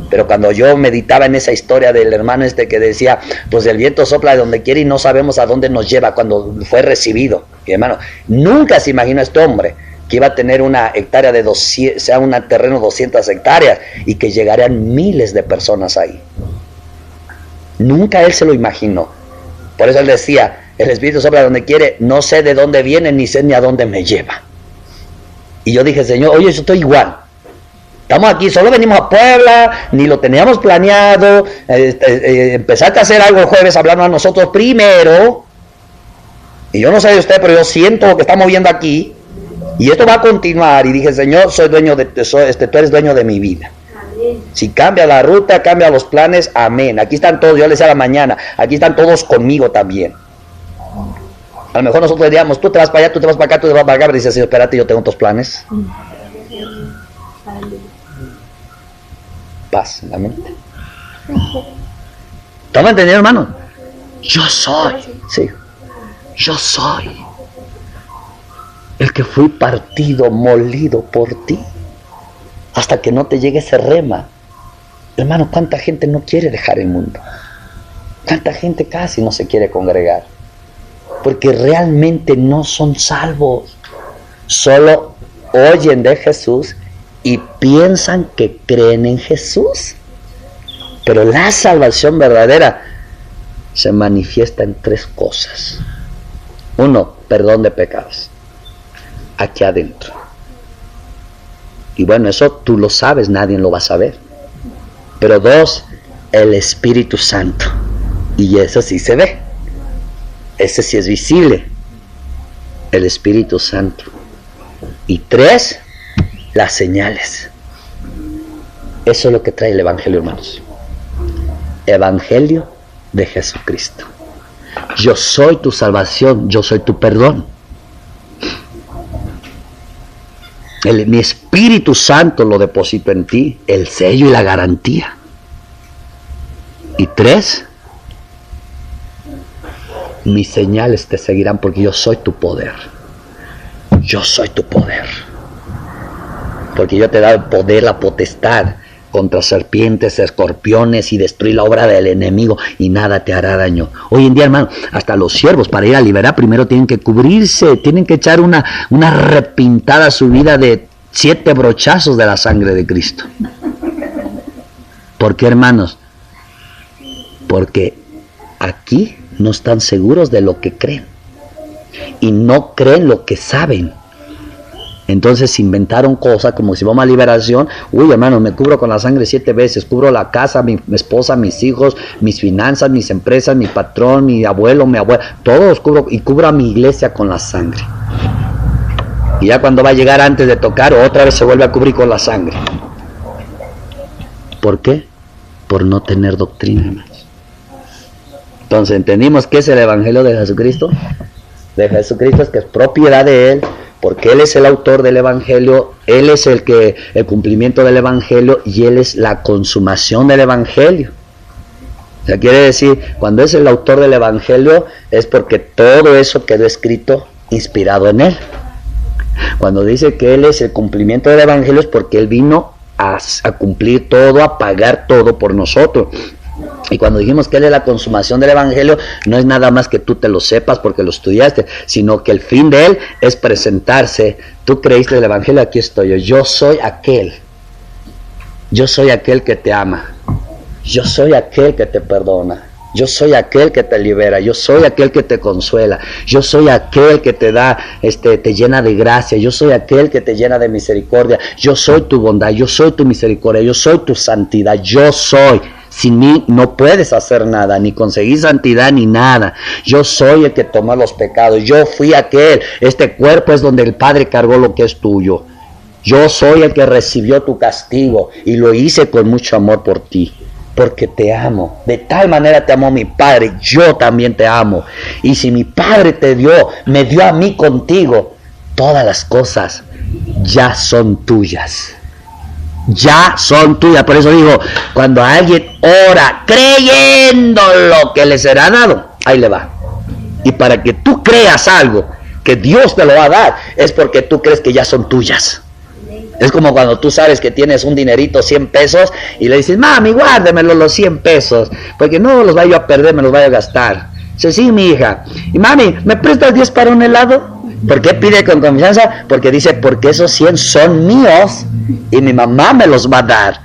Pero cuando yo meditaba en esa historia del hermano que decía, pues el viento sopla de donde quiere y no sabemos a dónde nos lleva, cuando fue recibido. Y hermano, nunca se imaginó este hombre que iba a tener una hectárea de 200, sea un terreno de 200 hectáreas y que llegarían miles de personas ahí. Nunca él se lo imaginó. Por eso él decía, el Espíritu sopla donde quiere, no sé de dónde viene, ni sé ni a dónde me lleva. Y yo dije, Señor, oye, yo estoy igual. Estamos aquí, solo venimos a Puebla, ni lo teníamos planeado. Empezaste a hacer algo el jueves hablando a nosotros primero. Y yo no sé de usted, pero yo siento lo que estamos viendo aquí. Y esto va a continuar. Y dije, Señor, tú eres dueño de mi vida. Amén. Si cambia la ruta, cambia los planes, amén. Aquí están todos, yo les decía a la mañana, aquí están todos conmigo también. A lo mejor nosotros diríamos, tú te vas para allá, tú te vas para acá, tú te vas para acá. Pero dice, Señor, espérate, yo tengo otros planes. Paz en la mente. ¿Estamos entendiendo, hermano? Yo soy, sí, yo soy el que fui partido, molido por ti, hasta que no te llegue ese rema. Hermano, ¿cuánta gente no quiere dejar el mundo? ¿Cuánta gente casi no se quiere congregar? Porque realmente no son salvos. Solo oyen de Jesús y piensan que creen en Jesús. Pero la salvación verdadera se manifiesta en 3 cosas. 1, perdón de pecados. Aquí adentro. Y bueno, eso tú lo sabes, nadie lo va a saber. Pero 2, el Espíritu Santo. Y eso sí se ve. Ese sí es visible. el Espíritu Santo. Y 3, las señales. Eso es lo que trae el Evangelio, hermanos. Evangelio de Jesucristo. Yo soy tu salvación, yo soy tu perdón. Mi Espíritu Santo lo deposito en ti, el sello y la garantía. Y 3, mis señales te seguirán porque yo soy tu poder. Yo soy tu poder. Porque yo te he dado el poder, la potestad contra serpientes, escorpiones y destruir la obra del enemigo y nada te hará daño. Hoy en día, hermano, hasta los siervos para ir a liberar primero tienen que cubrirse, tienen que echar una repintada subida de 7 brochazos de la sangre de Cristo. ¿Por qué, hermanos? Porque aquí no están seguros de lo que creen y no creen lo que saben. Entonces inventaron cosas como si vamos a liberación. Uy, hermano, me cubro con la sangre 7 veces. Cubro la casa, mi esposa, mis hijos, mis finanzas, mis empresas, mi patrón, mi abuelo, mi abuela. Todos cubro y cubro a mi iglesia con la sangre. Y ya cuando va a llegar antes de tocar, otra vez se vuelve a cubrir con la sangre. ¿Por qué? Por no tener doctrina, hermanos. Entonces, ¿entendimos qué es el Evangelio de Jesucristo? De Jesucristo es que es propiedad de Él, porque Él es el autor del Evangelio, Él es el cumplimiento del Evangelio y Él es la consumación del Evangelio. O sea, quiere decir, cuando es el autor del Evangelio es porque todo eso quedó escrito, inspirado en Él. Cuando dice que Él es el cumplimiento del Evangelio es porque Él vino a cumplir todo, a pagar todo por nosotros. Y cuando dijimos que Él es la consumación del Evangelio, no es nada más que tú te lo sepas porque lo estudiaste, sino que el fin de Él es presentarse. Tú creíste el Evangelio, aquí estoy yo. Yo soy aquel. Yo soy aquel que te ama. Yo soy aquel que te perdona. Yo soy aquel que te libera. Yo soy aquel que te consuela. Yo soy aquel que te da, te llena de gracia. Yo soy aquel que te llena de misericordia. Yo soy tu bondad. Yo soy tu misericordia. Yo soy tu santidad. Yo soy. Sin mí no puedes hacer nada, ni conseguir santidad, ni nada. Yo soy el que toma los pecados. Yo fui aquel. Este cuerpo es donde el Padre cargó lo que es tuyo. Yo soy el que recibió tu castigo y lo hice con mucho amor por ti. Porque te amo. De tal manera te amó mi Padre. Yo también te amo. Y si mi Padre te dio, me dio a mí contigo, todas las cosas ya son tuyas. Ya son tuyas. Por eso digo, cuando alguien ora creyendo lo que le será dado, ahí le va. Y para que tú creas algo que Dios te lo va a dar, es porque tú crees que ya son tuyas. Es como cuando tú sabes que tienes un dinerito, 100 pesos, y le dices, mami, guárdemelo los 100 pesos, porque no los vaya a perder, me los vaya a gastar. Dice, sí, mi hija. Y mami, ¿me prestas 10 para un helado? ¿Por qué pide con confianza? Porque dice, porque esos 100 son míos y mi mamá me los va a dar.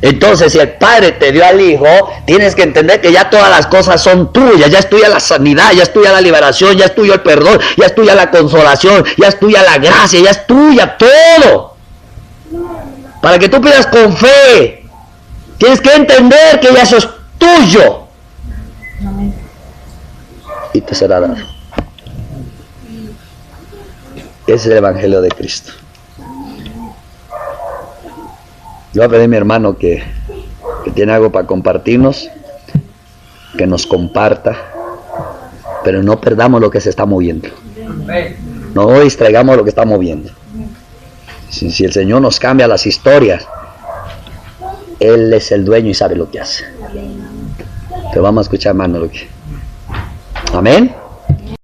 Entonces, si el Padre te dio al Hijo, tienes que entender que ya todas las cosas son tuyas. Ya es tuya la sanidad, ya es tuya la liberación, ya es tuyo el perdón, ya es tuya la consolación, ya es tuya la gracia, ya es tuya todo. Para que tú pidas con fe, tienes que entender que ya eso es tuyo. Y te será dado. Ese es el Evangelio de Cristo. Yo voy a pedir a mi hermano que tiene algo para compartirnos, que nos comparta, pero no perdamos lo que se está moviendo. No distraigamos lo que está moviendo. Si el Señor nos cambia las historias, Él es el dueño y sabe lo que hace. Pero vamos a escuchar, hermano, lo que... Amén.